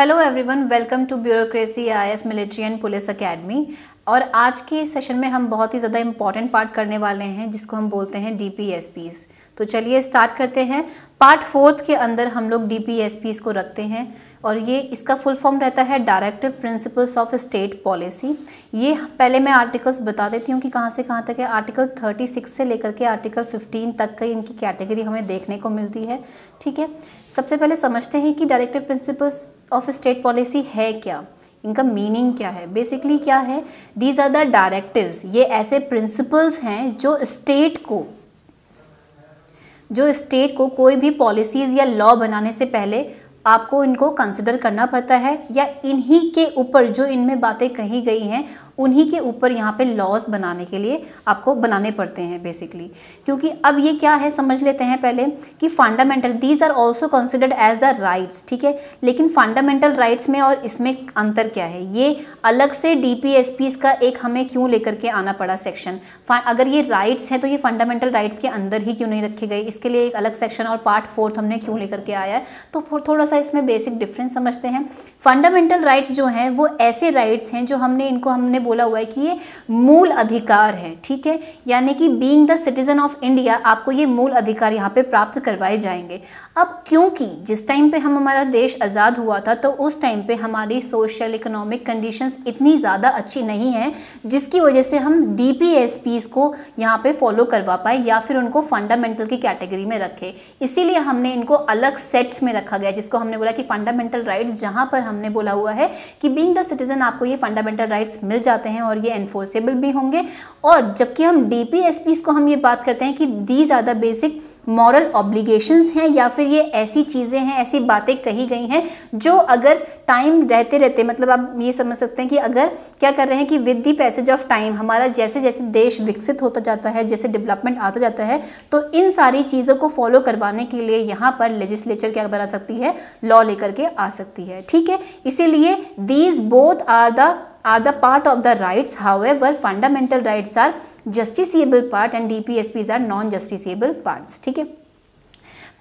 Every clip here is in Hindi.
Hello everyone, welcome to bureaucracy IAS military and police academy. और आज के सेशन में हम बहुत ही ज़्यादा इम्पॉर्टेंट पार्ट करने वाले हैं जिसको हम बोलते हैं डीपीएसपीज़। तो चलिए स्टार्ट करते हैं। पार्ट 4 के अंदर हम लोग डीपीएसपीज़ को रखते हैं और ये इसका फुल फॉर्म रहता है directive principles of state policy. ये पहले मैं आर्टिकल्स बता देती हूँ कि कहाँ से कहाँ तक है। आर्टिकल 36 से लेकर के आर्टिकल 15 तक का इनकी कैटेगरी हमें देखने को मिलती है। ठीक है, सबसे पहले समझते हैं कि directive principles of state policy है क्या, इनका मीनिंग क्या है। बेसिकली क्या है, दीज आर द डायरेक्टिव्स। ये ऐसे प्रिंसिपल्स हैं जो स्टेट को कोई भी पॉलिसीज़ या लॉ बनाने से पहले आपको इनको कंसिडर करना पड़ता है, या इन्हीं के ऊपर जो इनमें बातें कही गई हैं उन्हीं के ऊपर यहाँ पे लॉज बनाने के लिए आपको बनाने पड़ते हैं बेसिकली। क्योंकि अब ये क्या है समझ लेते हैं पहले कि fundamental, these are also considered as the rights. ठीक है, लेकिन फंडामेंटल राइट्स में और इसमें अंतर क्या है, ये अलग से डीपीएसपीज़ का एक हमें क्यों लेकर के आना पड़ा सेक्शन। अगर ये राइट्स हैं तो ये फंडामेंटल राइट्स के अंदर ही क्यों नहीं रखे गए, इसके लिए एक अलग सेक्शन और पार्ट 4 हमने क्यों लेकर के आया है। तो थोड़ा सा इसमें बेसिक डिफरेंस समझते हैं। फंडामेंटल राइट्स जो हैं वो ऐसे राइट्स हैं जो हमने बोला हुआ है कि ये मूल अधिकार है। ठीक है, यानी कि being the citizen of India आपको ये मूल अधिकार यहाँ पे प्राप्त करवाए जाएंगे। अब क्योंकि जिस टाइम पे हमारा देश आज़ाद हुआ था तो उस टाइम पे हमारी सोशल इकोनॉमिक कंडीशंस इतनी ज़्यादा अच्छी नहीं है जिसकी वजह से हम डीपीएसपीज़ को यहाँ पे फॉलो करवा पाए या फिर उनको फंडामेंटल की कैटेगरी में रखे। इसीलिए हमने इनको अलग सेट्स में रखा गया, जिसको हमने बोला कि फंडामेंटल राइट्स, जहाँ पर हमने बोला हुआ है कि बीइंग द सिटीजन आपको ये फंडामेंटल राइट्स मिल जाते हैं और ये एनफोर्सेबल भी होंगे। और जबकि हम डीपीएसपीज़ को हम ये बात करते हैं कि these are the basic moral obligations हैं, या फिर ये ऐसी चीज़ें हैं, ऐसी बातें कही गई हैं जो अगर टाइम रहते रहते, मतलब आप ये समझ सकते हैं कि अगर क्या कर रहे हैं कि with the passage of time हमारा जैसे जैसे देश विकसित होता जाता है, जैसे डेवलपमेंट आता जाता है, तो इन सारी चीज़ों को फॉलो करवाने के लिए यहाँ पर लेजिस्लेचर क्या बना सकती है, लॉ लेकर के आ सकती है। ठीक है, इसीलिए these both are the part of the rights. However, fundamental rights are justiciable part and DPSPs are non-justiciable parts. ठीक है,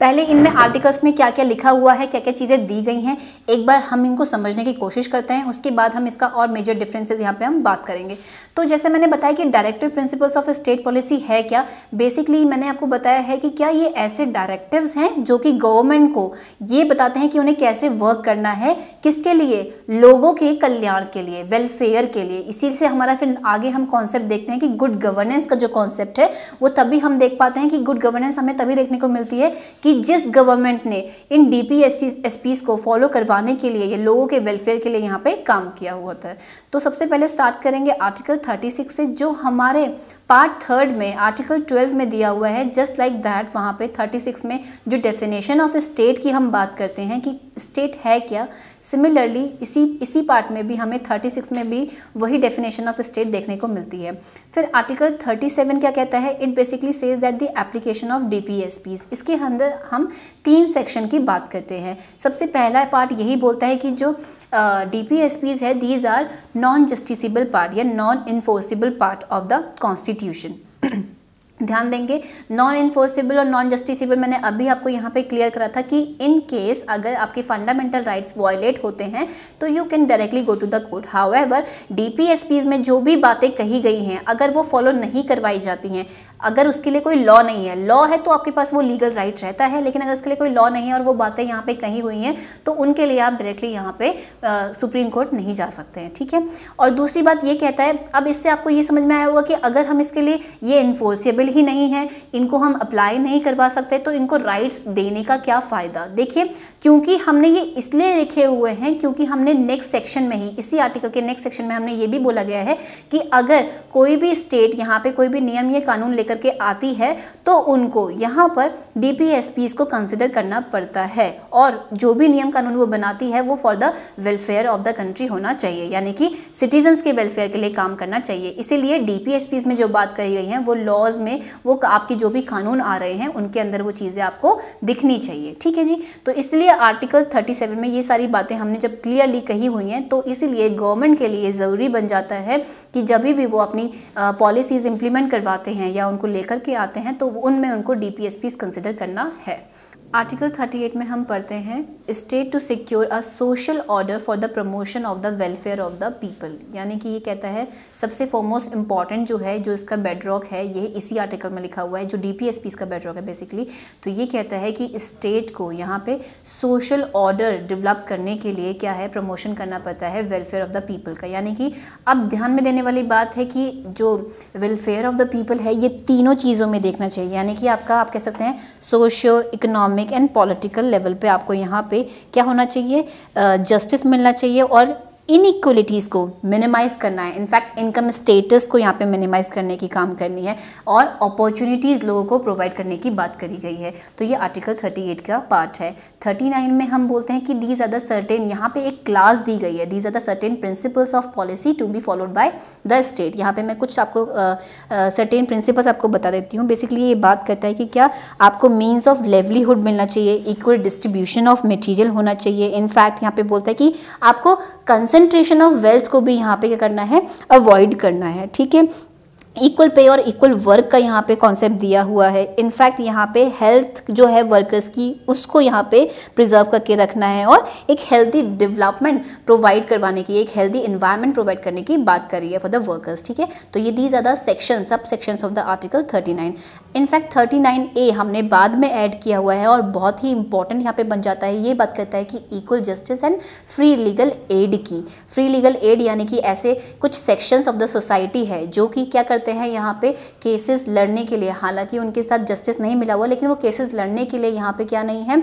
पहले इनमें आर्टिकल्स में क्या क्या लिखा हुआ है, क्या क्या चीज़ें दी गई हैं, एक बार हम इनको समझने की कोशिश करते हैं। उसके बाद हम इसका और मेजर डिफरेंसेस यहाँ पे हम बात करेंगे। तो जैसे मैंने बताया कि directive principles of state policy है क्या, बेसिकली मैंने आपको बताया है कि क्या ये ऐसे डायरेक्टिव्स हैं जो कि गवर्नमेंट को ये बताते हैं कि उन्हें कैसे वर्क करना है, किसके लिए, लोगों के कल्याण के लिए, वेलफेयर के लिए। इसी से हमारा फिर आगे हम कॉन्सेप्ट देखते हैं कि गुड गवर्नेंस का जो कॉन्सेप्ट है वो तभी हम देख पाते हैं कि गुड गवर्नेंस हमें तभी देखने को मिलती है कि जिस गवर्नमेंट ने इन डीपीएसपीज़ को फॉलो करवाने के लिए, ये लोगों के वेलफेयर के लिए यहाँ पे काम किया हुआ था। तो सबसे पहले स्टार्ट करेंगे आर्टिकल 36 से, जो हमारे पार्ट 3 में आर्टिकल 12 में दिया हुआ है। जस्ट लाइक दैट वहाँ पे 36 में जो डेफिनेशन ऑफ स्टेट की हम बात करते हैं कि स्टेट है क्या, सिमिलरली इसी पार्ट में भी हमें 36 में भी वही डेफिनेशन ऑफ स्टेट देखने को मिलती है। फिर आर्टिकल 37 क्या कहता है, it basically says that the application of DPSPs. इसके अंदर हम 3 सेक्शन की बात करते हैं। सबसे पहला पार्ट यही बोलता है कि जो डीपीएसपीज़ है, these are non justiciable part या non enforceable part of the constitution. ध्यान देंगे, नॉन इन्फोर्सेबल और नॉन जस्टिसेबल मैंने अभी आपको यहाँ पे क्लियर करा था कि इन केस अगर आपके फंडामेंटल राइट्स वायलेट होते हैं तो you can directly go to the court. However DPSPs में जो भी बातें कही गई हैं अगर वो फॉलो नहीं करवाई जाती हैं, अगर उसके लिए कोई लॉ नहीं है, लॉ है तो आपके पास वो लीगल राइट रहता है, लेकिन अगर उसके लिए कोई लॉ नहीं है और वो बातें यहाँ पे कही हुई हैं तो उनके लिए आप डायरेक्टली यहाँ पे सुप्रीम कोर्ट नहीं जा सकते हैं। ठीक है, और दूसरी बात ये कहता है, अब इससे आपको ये समझ में आया होगा कि अगर हम इसके लिए ये इन्फोर्सेबल ही नहीं है, इनको हम अप्लाई नहीं करवा सकते, तो इनको राइट्स देने का क्या फ़ायदा। देखिए, क्योंकि हमने ये इसलिए लिखे हुए हैं क्योंकि हमने नेक्स्ट सेक्शन में ही, इसी आर्टिकल के नेक्स्ट सेक्शन में हमने ये भी बोला गया है कि अगर कोई भी स्टेट यहाँ पे कोई भी नियम या कानून करके आती है तो उनको यहाँ पर डीपीएसपीज़ को कंसिडर करना पड़ता है, और जो भी नियम कानून वो बनाती है वो for the welfare of the country होना चाहिए, यानी कि सिटीजन्स के वेलफेयर के लिए काम करना चाहिए। इसीलिए डीपीएसपीज़ में जो बात कही गई है वो लॉज में, वो आपकी जो भी कानून आ रहे हैं उनके अंदर वो चीज़ें आपको दिखनी चाहिए। ठीक है जी, तो इसलिए आर्टिकल 37 में ये सारी बातें हमने जब क्लियरली कही हुई हैं तो इसीलिए गवर्नमेंट के लिए ज़रूरी बन जाता है कि जब भी वो अपनी पॉलिसीज़ इंप्लीमेंट करवाते हैं या उनको लेकर के आते हैं तो उनमें उनको डीपीएसपीज़ कंसिडर करना है। आर्टिकल 38 में हम पढ़ते हैं state to secure a social order for the promotion of the welfare of the people, यानी कि ये कहता है सबसे फॉरमोस्ट इम्पॉर्टेंट जो है, जो इसका बेडरॉक है, ये इसी आर्टिकल में लिखा हुआ है, जो डीपीएसपी इसका बेडरॉक है बेसिकली। तो ये कहता है कि स्टेट को यहाँ पे सोशल ऑर्डर डेवलप करने के लिए क्या है, प्रमोशन करना पड़ता है वेलफेयर ऑफ द पीपल का। यानी कि अब ध्यान में देने वाली बात है कि जो वेलफेयर ऑफ द पीपल है ये तीनों चीज़ों में देखना चाहिए, यानी कि आपका आप कह सकते हैं socio economic and political level पे आपको यहाँ पे क्या होना चाहिए, जस्टिस मिलना चाहिए और इनइक्वलिटीज़ को मिनिमाइज़ करना है। इनफैक्ट इनकम स्टेटस को यहाँ पे मिनिमाइज़ करने की काम करनी है और अपॉर्चुनिटीज़ लोगों को प्रोवाइड करने की बात करी गई है। तो ये आर्टिकल 38 का पार्ट है। 39 में हम बोलते हैं कि दीज आर द सर्टेन, यहाँ पे एक क्लास दी गई है, these are the certain principles of policy to be followed by the state. यहाँ पे मैं कुछ आपको सर्टेन प्रिंसिपल्स आपको बता देती हूँ। बेसिकली ये बात करता है कि क्या आपको मीन्स ऑफ लेवलीहुड मिलना चाहिए, इक्वल डिस्ट्रीब्यूशन ऑफ मटीरियल होना चाहिए। इनफैक्ट यहाँ पे बोलता है कि आपको कंसंट्रेशन ऑफ वेल्थ को भी यहाँ पे क्या करना है, अवॉइड करना है। ठीक है, इक्वल पे और इक्वल वर्क का यहाँ पे कॉन्सेप्ट दिया हुआ है। इनफैक्ट यहाँ पे हेल्थ जो है वर्कर्स की उसको यहाँ पे प्रिजर्व करके रखना है और एक हेल्दी डेवलपमेंट प्रोवाइड करवाने की, एक हेल्दी एनवायरनमेंट प्रोवाइड करने की बात करी है फॉर द वर्कर्स। ठीक है, तो ये दीज आर द सेक्शन, सब sections of the article 39। In fact 39A हमने बाद में ऐड किया हुआ है और बहुत ही इंपॉर्टेंट यहाँ पे बन जाता है। ये बात करता है कि equal justice and free legal aid की। फ्री लीगल एड यानी कि ऐसे कुछ सेक्शंस ऑफ द सोसाइटी है जो कि क्या करते हैं यहाँ पे केसेस लड़ने के लिए, हालांकि उनके साथ जस्टिस नहीं मिला हुआ लेकिन वो केसेस लड़ने के लिए यहाँ पे क्या नहीं है,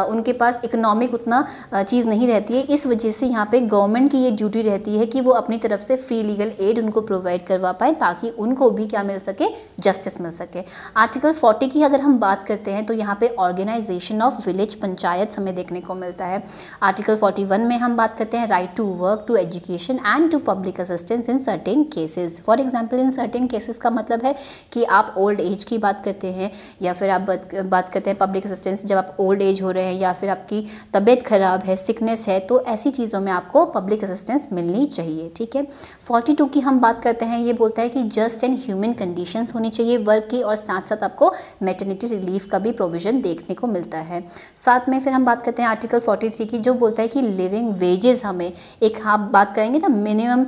उनके पास इकोनॉमिक उतना चीज़ नहीं रहती है। इस वजह से यहाँ पे गवर्नमेंट की ये ड्यूटी रहती है कि वो अपनी तरफ से फ्री लीगल एड उनको प्रोवाइड करवा पाए ताकि उनको भी क्या मिल सके, जस्टिस मिल सके। आर्टिकल 40 की अगर हम बात करते हैं तो यहाँ पे ऑर्गेनाइजेशन ऑफ विलेज पंचायत हमें देखने को मिलता है। आर्टिकल 41 में हम बात करते हैं right to work, to education and to public assistance in certain cases. For example in certain cases का मतलब है कि आप ओल्ड एज की बात करते हैं या फिर आप बात करते हैं पब्लिक असिस्टेंस, जब आप ओल्ड एज हो रहे हैं या फिर आपकी तबीयत खराब है, सिकनेस है, तो ऐसी चीज़ों में आपको पब्लिक असिस्टेंस मिलनी चाहिए। ठीक है, 42 की हम बात करते हैं, ये बोलता है कि जस्ट एंड ह्यूमन कंडीशंस होनी चाहिए वर्क की और साथ साथ आपको मैटरनिटी रिलीफ का भी प्रोविजन देखने को मिलता है। साथ में फिर हम बात करते हैं आर्टिकल 43 की, जो बोलता है कि लिविंग वेजेस, हमें एक आप बात करेंगे ना मिनिमम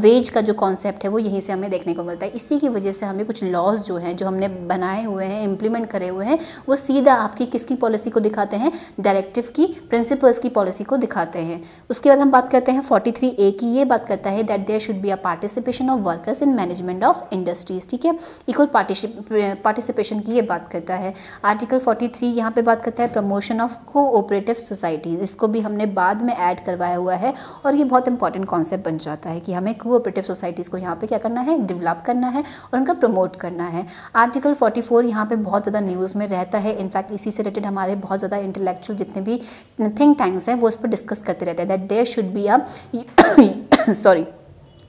वेज का जो कॉन्सेप्ट है वो यहीं से हमें देखने को मिलता है। इसी की वजह से हमें कुछ लॉज जो हैं, जो हमने बनाए हुए हैं, इम्प्लीमेंट करे हुए हैं, वो सीधा आपकी किसकी पॉलिसी को दिखाते हैं, डायरेक्टिव की, प्रिंसिपल्स की पॉलिसी को दिखाते हैं। उसके बाद हम बात करते हैं 43A की, ये बात करता है that there should be a participation of workers in management of industries. ठीक है, इक्वल पार्टिसिपेशन की ये बात करता है। आर्टिकल 43 यहाँ पे बात करता है प्रमोशन ऑफ कोऑपरेटिव सोसाइटीज, इसको भी हमने बाद में ऐड करवाया हुआ है और ये बहुत इंपॉर्टेंट कॉन्सेप्ट बन जाता है कि हमें कोऑपरेटिव सोसाइटीज़ को यहाँ पे क्या करना है, डेवलप करना है और उनका प्रमोट करना है। आर्टिकल 44 यहाँ पे बहुत ज़्यादा न्यूज़ में रहता है। इनफैक्ट इसी से रिलेटेड हमारे बहुत ज़्यादा इंटेलेक्चुअल जितने भी थिंक टैंक्स हैं वो इस पर डिस्कस करते रहते हैं that there should be a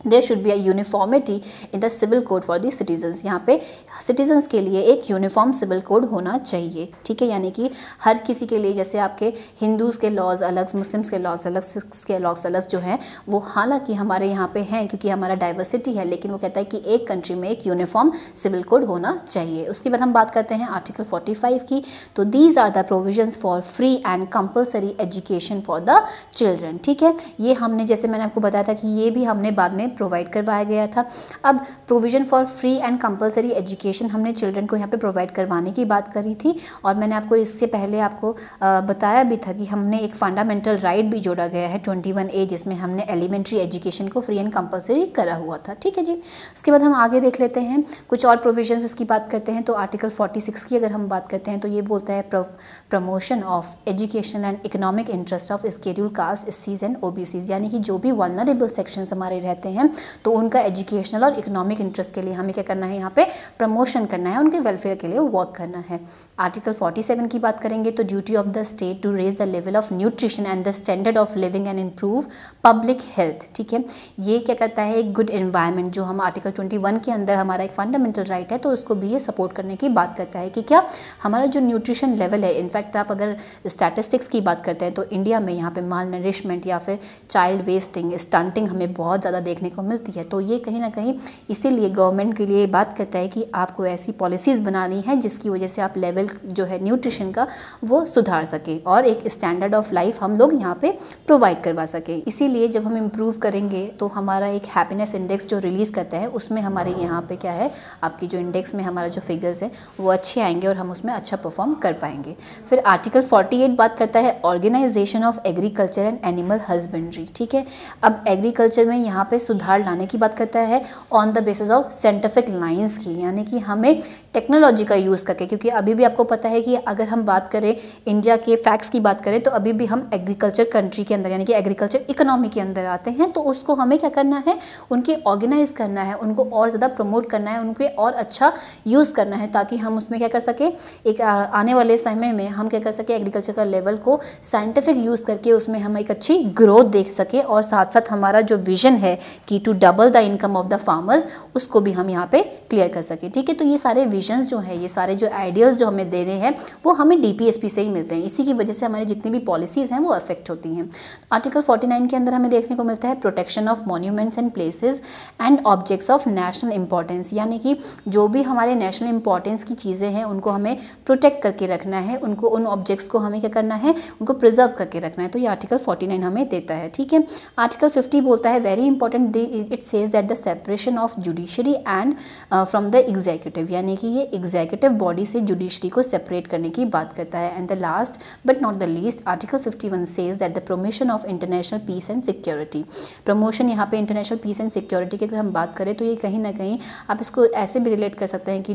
there should be a uniformity in the civil code for the citizens. यहाँ पे सिटीजन्स के लिए एक यूनिफॉर्म सिविल कोड होना चाहिए। ठीक है, यानी कि हर किसी के लिए, जैसे आपके हिंदूज़ के लॉज अलग, मुस्लिम्स के लॉज अलग, सिख्स के लॉज अलग जो हैं वो हालांकि हमारे यहाँ पे हैं क्योंकि हमारा डाइवर्सिटी है, लेकिन वो कहता है कि एक कंट्री में एक यूनिफॉर्म सिविल कोड होना चाहिए। उसके बाद हम बात करते हैं आर्टिकल 45 की, तो these are the provisions for free and compulsory education for the children. ठीक है, ये हमने, जैसे मैंने आपको बताया था कि ये भी हमने बाद में प्रोवाइड करवाया गया था। अब provision for free and compulsory education हमने चिल्ड्रन को यहाँ पे प्रोवाइड करवाने की बात करी थी और मैंने आपको इससे पहले आपको बताया भी था कि हमने एक फंडामेंटल राइट भी जोड़ा गया है 21A, जिसमें हमने एलिमेंट्री एजुकेशन को फ्री एंड कंपलसरी करा हुआ था। ठीक है जी, उसके बाद हम आगे देख लेते हैं कुछ और प्रोविजंस इसकी बात करते हैं। तो आर्टिकल 46 की अगर हम बात करते हैं तो ये बोलता है promotion of education and economic interest of scheduled caste, एससीज एंड ओबीसीज, यानी कि जो भी वल्नरेबल सेक्शंस हमारे रहते हैं तो उनका एजुकेशनल और इकोनॉमिक इंटरेस्ट के लिए हमें क्या करना है, यहाँ पे प्रमोशन करना है, उनके वेलफेयर के लिए वर्क करना है। आर्टिकल 47 की बात करेंगे तो duty of the state to raise the level of nutrition and the standard of living and improve public health. ठीक है, ये क्या करता है, एक गुड एनवायरनमेंट, जो हम आर्टिकल 21 के अंदर हमारा एक फंडामेंटल राइट है तो उसको भी ये सपोर्ट करने की बात करता है कि क्या हमारा जो न्यूट्रिशन लेवल है, इनफैक्ट आप अगर स्टैटिस्टिक्स की बात करते हैं तो इंडिया में यहाँ पे माल नरिशमेंट या फिर चाइल्ड वेस्टिंग, स्टंटिंग हमें बहुत ज़्यादा देखने को मिलती है। तो ये कहीं ना कहीं इसीलिए गवर्नमेंट के लिए बात करता है कि आपको ऐसी पॉलिसीज़ बनानी है जिसकी वजह से आप लेवल जो है न्यूट्रिशन का वो सुधार सके और एक स्टैंडर्ड ऑफ लाइफ हम लोग यहाँ पे प्रोवाइड करवा सके। इसीलिए जब हम इम्प्रूव करेंगे तो हमारा एक हैप्पीनेस इंडेक्स जो रिलीज़ करता है उसमें हमारे यहाँ पे क्या है, आपकी जो इंडेक्स में हमारा जो फिगर्स है वो अच्छे आएंगे और हम उसमें अच्छा परफॉर्म कर पाएंगे। फिर आर्टिकल 48 बात करता है organisation of agriculture and animal husbandry. ठीक है, अब एग्रीकल्चर में यहाँ पे सुधार लाने की बात करता है on the basis of scientific lines की, यानी कि हमें टेक्नोलॉजी का यूज़ करके, क्योंकि अभी भी आपको पता है कि अगर हम बात करें इंडिया के फैक्ट्स की बात करें तो अभी भी हम एग्रीकल्चर कंट्री के अंदर यानी कि एग्रीकल्चर इकोनॉमी के अंदर आते हैं। तो उसको हमें क्या करना है, उनके ऑर्गेनाइज करना है, उनको और ज़्यादा प्रमोट करना है, उनके और अच्छा यूज़ करना है ताकि हम उसमें क्या कर सके, एक आने वाले समय में हम क्या कर सके, एग्रीकल्चर का लेवल को साइंटिफिक यूज़ करके उसमें हम एक अच्छी ग्रोथ देख सके और साथ साथ हमारा जो विजन है कि to double the income of the farmers उसको भी हम यहाँ पे क्लियर कर सके। ठीक है, तो ये सारे विजन्स जो है, ये सारे जो आइडियल्स जो हमें देने हैं वो हमें DPSP से ही मिलते हैं। इसी की वजह से हमारी जितनी भी पॉलिसीज़ हैं वो अफेक्ट होती हैं। आर्टिकल 49 के अंदर हमें देखने को मिलता है protection of monuments and places and objects of national importance, यानी कि जो भी हमारे नेशनल इंपॉर्टेंस की चीज़ें हैं उनको हमें प्रोटेक्ट करके रखना है, उनको उन ऑब्जेक्ट्स को हमें क्या करना है, उनको प्रिजर्व करके रखना है। तो ये आर्टिकल 49 हमें देता है। ठीक है, आर्टिकल 50 बोलता है very important, it says that the separation of judiciary and from the executive, यानी कि ये एग्जीक्यूटिव बॉडी से जुडिशरी को सेपरेट करने की बात करता है। And the last but not the least article 51 says that the promotion of international peace and security. Promotion यहाँ पे इंटरनेशनल पीस एंड सिक्योरिटी की अगर हम बात करें तो ये कहीं ना कहीं आप इसको ऐसे भी रिलेट कर सकते हैं कि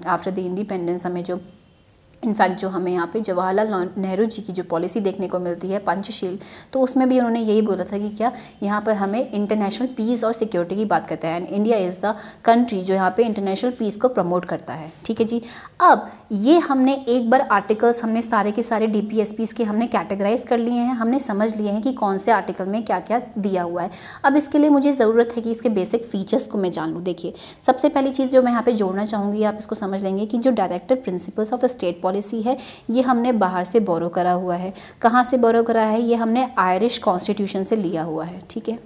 आफ्टर द इंडिपेंडेंस हमें जो इनफैक्ट जो हमें यहाँ पे जवाहरलाल नेहरू जी की जो पॉलिसी देखने को मिलती है पंचशील, तो उसमें भी उन्होंने यही बोला था कि क्या यहाँ पर हमें इंटरनेशनल पीस और सिक्योरिटी की बात करता है and India is the country जो यहाँ पे इंटरनेशनल पीस को प्रमोट करता है। ठीक है जी, अब ये हमने एक बार आर्टिकल्स हमने सारे के सारे DPSPs के हमने कैटेगराइज कर लिए हैं, हमने समझ लिए हैं कि कौन से आर्टिकल में क्या क्या दिया हुआ है। अब इसके लिए मुझे ज़रूरत है कि इसके बेसिक फीचर्स को मैं जान लूँ। देखिए, सबसे पहली चीज़ जो मैं यहाँ पर जोड़ना चाहूँगी, आप इसको समझ लेंगे कि जो directive principles of state policy है ये हमने बाहर से बोरो करा हुआ है। कहाँ से बोरो करा है? ये हमने आयरिश कॉन्स्टिट्यूशन से लिया हुआ है। ठीक है,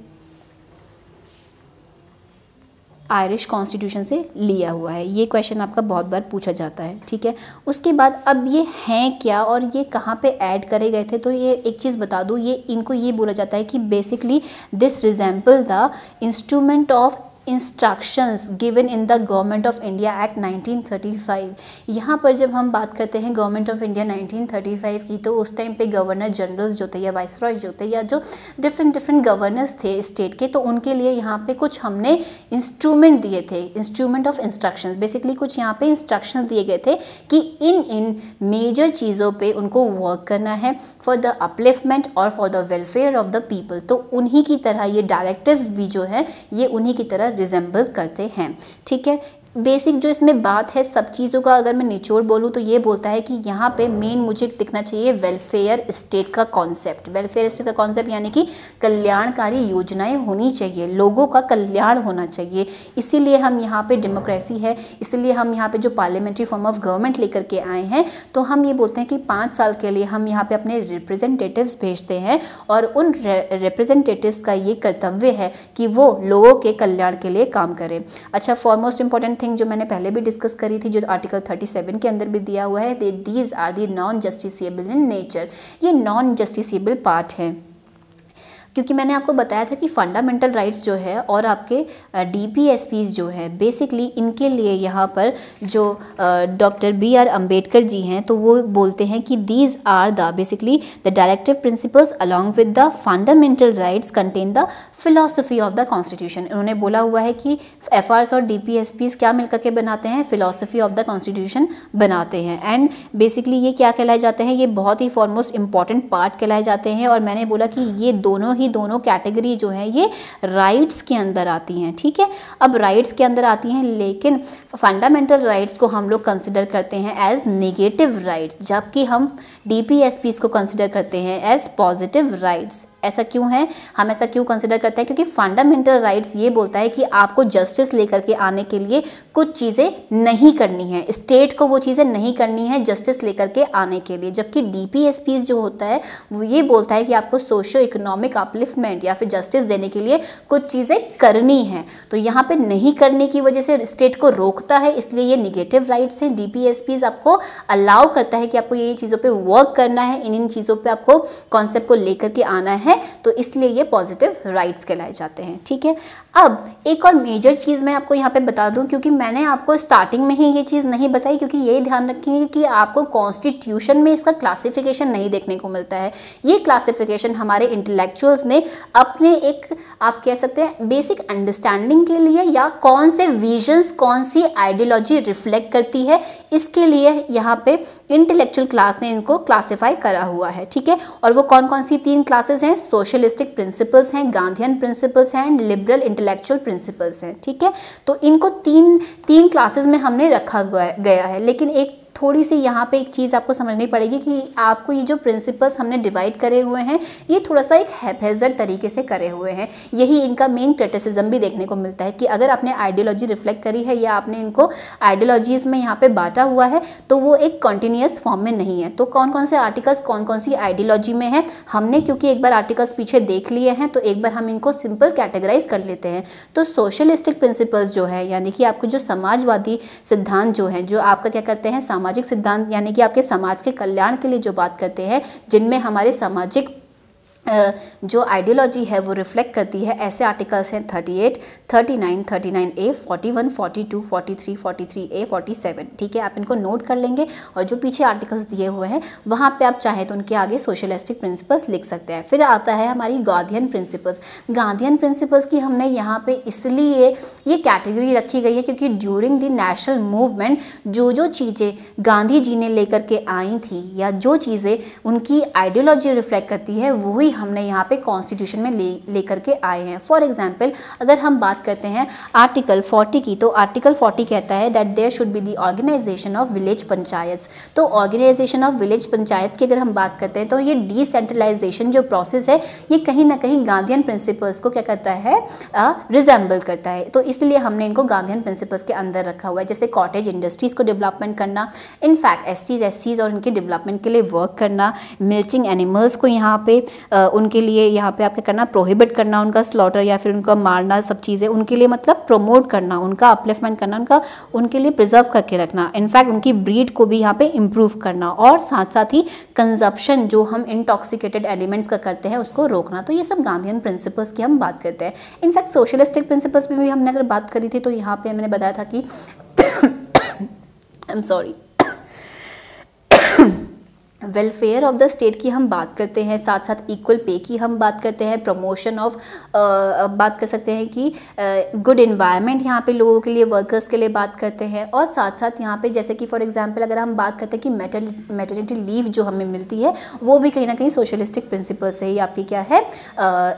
आयरिश कॉन्स्टिट्यूशन से लिया हुआ है। ये क्वेश्चन आपका बहुत बार पूछा जाता है। ठीक है, उसके बाद अब ये हैं क्या और ये कहाँ पे ऐड करे गए थे, तो ये एक चीज़ बता दूँ, ये इनको ये बोला जाता है कि basically this resemble the instrument of instructions given in the government of India act 1935। यहाँ पर जब हम बात करते हैं गवर्नमेंट ऑफ इंडिया 1935 की, तो उस टाइम पे गवर्नर जनरल्स जो थे या वाइसरॉय जो थे या जो डिफरेंट गवर्नर्स थे स्टेट के, तो उनके लिए यहाँ पे कुछ हमने इंस्ट्रूमेंट दिए थे, इंस्ट्रूमेंट ऑफ इंस्ट्रक्शंस। बेसिकली कुछ यहाँ पे इंस्ट्रक्शंस दिए गए थे कि इन मेजर चीज़ों पे उनको वर्क करना है फॉर द अपलिफ्टमेंट और for the welfare of the people. तो उन्हीं की तरह ये डायरेक्टिव्स भी जो है ये उन्हीं की तरह रिजेंबल करते हैं। ठीक है, बेसिक जो इसमें बात है सब चीज़ों का अगर मैं निचोड़ बोलूँ तो ये बोलता है कि यहाँ पे मेन मुझे दिखना चाहिए वेलफेयर स्टेट का कॉन्सेप्ट। वेलफेयर स्टेट का कॉन्सेप्ट यानी कि कल्याणकारी योजनाएं होनी चाहिए, लोगों का कल्याण होना चाहिए। इसीलिए हम यहाँ पे डेमोक्रेसी है, इसलिए हम यहाँ पे जो पार्लियामेंट्री फॉर्म ऑफ गवर्नमेंट लेकर के आए हैं, तो हम ये बोलते हैं कि 5 साल के लिए हम यहाँ पे अपने रिप्रेजेंटेटिव्स भेजते हैं और उन रिप्रेजेंटेटिव्स का ये कर्तव्य है कि वो लोगों के कल्याण के लिए काम करें। अच्छा, फॉरमोस्ट इंपॉर्टेंट थिंग जो मैंने पहले भी डिस्कस करी थी, जो आर्टिकल 37 के अंदर भी दिया हुआ है, these are the non justiciable in nature. ये नॉन जस्टिसेबल पार्ट है, क्योंकि मैंने आपको बताया था कि फंडामेंटल राइट्स जो है और आपके DPSPs जो है बेसिकली इनके लिए यहाँ पर जो डॉक्टर BR अम्बेडकर जी हैं, तो वो बोलते हैं कि these are the basically the directive principles along with the fundamental rights contain the philosophy of the constitution. उन्होंने बोला हुआ है कि FRs और DPSPs क्या मिलकर के बनाते हैं? फिलॉसफी ऑफ द कॉन्स्टिट्यूशन बनाते हैं। एंड बेसिकली ये क्या कहलाए जाते हैं? ये बहुत ही फॉरमोस्ट इंपॉर्टेंट पार्ट कहलाए जाते हैं। और मैंने बोला कि ये दोनों कैटेगरी जो है ये राइट्स के अंदर आती हैं। ठीक है, अब राइट्स के अंदर आती हैं, लेकिन फंडामेंटल राइट्स को हम लोग कंसिडर करते हैं एज नेगेटिव राइट्स, जबकि हम DPSPs को कंसिडर करते हैं एज पॉजिटिव राइट्स। ऐसा क्यों है, हम ऐसा क्यों कंसिडर करते हैं, क्योंकि फंडामेंटल राइट्स ये बोलता है कि आपको जस्टिस लेकर के आने के लिए कुछ चीज़ें नहीं करनी है, स्टेट को वो चीज़ें नहीं करनी है जस्टिस लेकर के आने के लिए। जबकि डीपीएसपीज जो होता है वो ये बोलता है कि आपको सोशियो इकोनॉमिक अपलिफ्टमेंट या फिर जस्टिस देने के लिए कुछ चीज़ें करनी है। तो यहाँ पे नहीं करने की वजह से स्टेट को रोकता है, इसलिए ये निगेटिव राइट्स हैं। डीपीएसपीज आपको अलाउ करता है कि आपको ये चीज़ों पे वर्क करना है, इन चीज़ों पे आपको कॉन्सेप्ट को लेकर के आना है, तो इसलिए ये पॉजिटिव राइट्स कहलाए जाते हैं। ठीक है, अब एक और मेजर चीज़ मैं आपको यहाँ पे बता दूं, क्योंकि मैंने आपको स्टार्टिंग में ही ये चीज़ नहीं बताई, क्योंकि ये ध्यान रखेंगे कि आपको कॉन्स्टिट्यूशन में इसका क्लासिफिकेशन नहीं देखने को मिलता है। ये क्लासिफिकेशन हमारे इंटेलेक्चुअल्स ने अपने एक, आप कह सकते हैं, बेसिक अंडरस्टैंडिंग के लिए, या कौन से विजन्स, कौन सी आइडियोलॉजी रिफ्लेक्ट करती है, इसके लिए यहाँ पे इंटेलेक्चुअल क्लास ने इनको क्लासीफाई करा हुआ है। ठीक है, और वो कौन कौन सी 3 क्लासेस हैं, सोशलिस्टिक प्रिंसिपल्स हैं, गांधीयन प्रिंसिपल्स हैं एंड लिबरल इंटेलेक्चुअल प्रिंसिपल्स हैं। ठीक है, तो इनको तीन क्लासेस में हमने रखा गया है। लेकिन एक थोड़ी सी यहाँ पे एक चीज़ आपको समझनी पड़ेगी कि आपको ये जो प्रिंसिपल्स हमने डिवाइड करे हुए हैं ये थोड़ा सा एक हैफेजर तरीके से करे हुए हैं। यही इनका मेन क्रिटिसिज्म भी देखने को मिलता है कि अगर आपने आइडियोलॉजी रिफ्लेक्ट करी है या आपने इनको आइडियोलॉजीज में यहाँ पे बांटा हुआ है तो वो एक कॉन्टिन्यूस फॉर्म में नहीं है। तो कौन कौन से आर्टिकल्स कौन कौन सी आइडियोलॉजी में है, हमने क्योंकि एक बार आर्टिकल्स पीछे देख लिए हैं तो एक बार हम इनको सिंपल कैटेगराइज कर लेते हैं। तो सोशलिस्टिक प्रिंसिपल्स जो है, यानी कि आपको जो समाजवादी सिद्धांत जो है, जो आपका क्या करते हैं, सामाजिक सिद्धांत, यानी कि आपके समाज के कल्याण के लिए जो बात करते हैं, जिनमें हमारे सामाजिक जो आइडियोलॉजी है वो रिफ्लेक्ट करती है, ऐसे आर्टिकल्स हैं 38, 39, 39A, 41, 42, 43, 43A, 47। ठीक है, आप इनको नोट कर लेंगे और जो पीछे आर्टिकल्स दिए हुए हैं वहाँ पे आप चाहे तो उनके आगे सोशलिस्टिक प्रिंसिपल्स लिख सकते हैं। फिर आता है हमारी गांधीयन प्रिंसिपल्स। गांधीयन प्रिंसिपल्स की हमने यहाँ पे इसलिए ये कैटेगरी रखी गई है क्योंकि ड्यूरिंग द नेशनल मूवमेंट जो चीज़ें गांधी जी ने लेकर के आई थी या जो चीज़ें उनकी आइडियोलॉजी रिफ्लेक्ट करती है वही हमने यहाँ पे कॉन्स्टिट्यूशन में लेकर के आए हैं। फॉर एग्जांपल अगर हम बात करते हैं आर्टिकल 40 की, तो आर्टिकल 40 कहता है that there should be the organisation of village panchayats. तो ऑर्गेनाइजेशन ऑफ विलेज पंचायत्स की अगर हम बात करते हैं तो ये डिसेंट्रलाइजेशन जो प्रोसेस है ये कहीं ना कहीं गांधीयन प्रिंसिपल्स को क्या करता है, रिजेंबल करता है। तो इसलिए हमने इनको गांधीयन प्रिंसिपल्स के अंदर रखा हुआ है। जैसे कॉटेज इंडस्ट्रीज को डेवलपमेंट करना, इनफैक्ट एसटीज एससीज और उनके डेवलपमेंट के लिए वर्क करना, मिल्चिंग एनिमल्स को यहाँ पे उनके लिए यहाँ पे आपके करना, प्रोहिबिट करना उनका स्लॉटर या फिर उनका मारना, सब चीज़ें उनके लिए मतलब प्रमोट करना, उनका अपलिफ्टमेंट करना, उनके लिए प्रिजर्व करके रखना, इनफैक्ट उनकी ब्रीड को भी यहाँ पे इम्प्रूव करना और साथ साथ ही कंजप्शन जो हम इंटॉक्सिकेटेड एलिमेंट्स का करते हैं उसको रोकना। तो ये सब गांधीयन प्रिंसिपल्स की हम बात करते हैं। इनफैक्ट सोशलिस्टिक प्रिंसिपल्स पे भी हमने अगर बात करी थी तो यहाँ पे मैंने बताया था कि I am sorry welfare of the state की हम बात करते हैं, साथ साथ इक्वल पे की हम बात करते हैं, प्रमोशन ऑफ बात कर सकते हैं कि गुड इन्वायरमेंट यहाँ पे लोगों के लिए, वर्कर्स के लिए बात करते हैं। और साथ साथ यहाँ पे जैसे कि फॉर एग्जांपल अगर हम बात करते हैं कि मैटरनिटी लीव जो हमें मिलती है वो भी कहीं ना कहीं सोशलिस्टिक प्रिंसिपल से ही आपकी क्या है,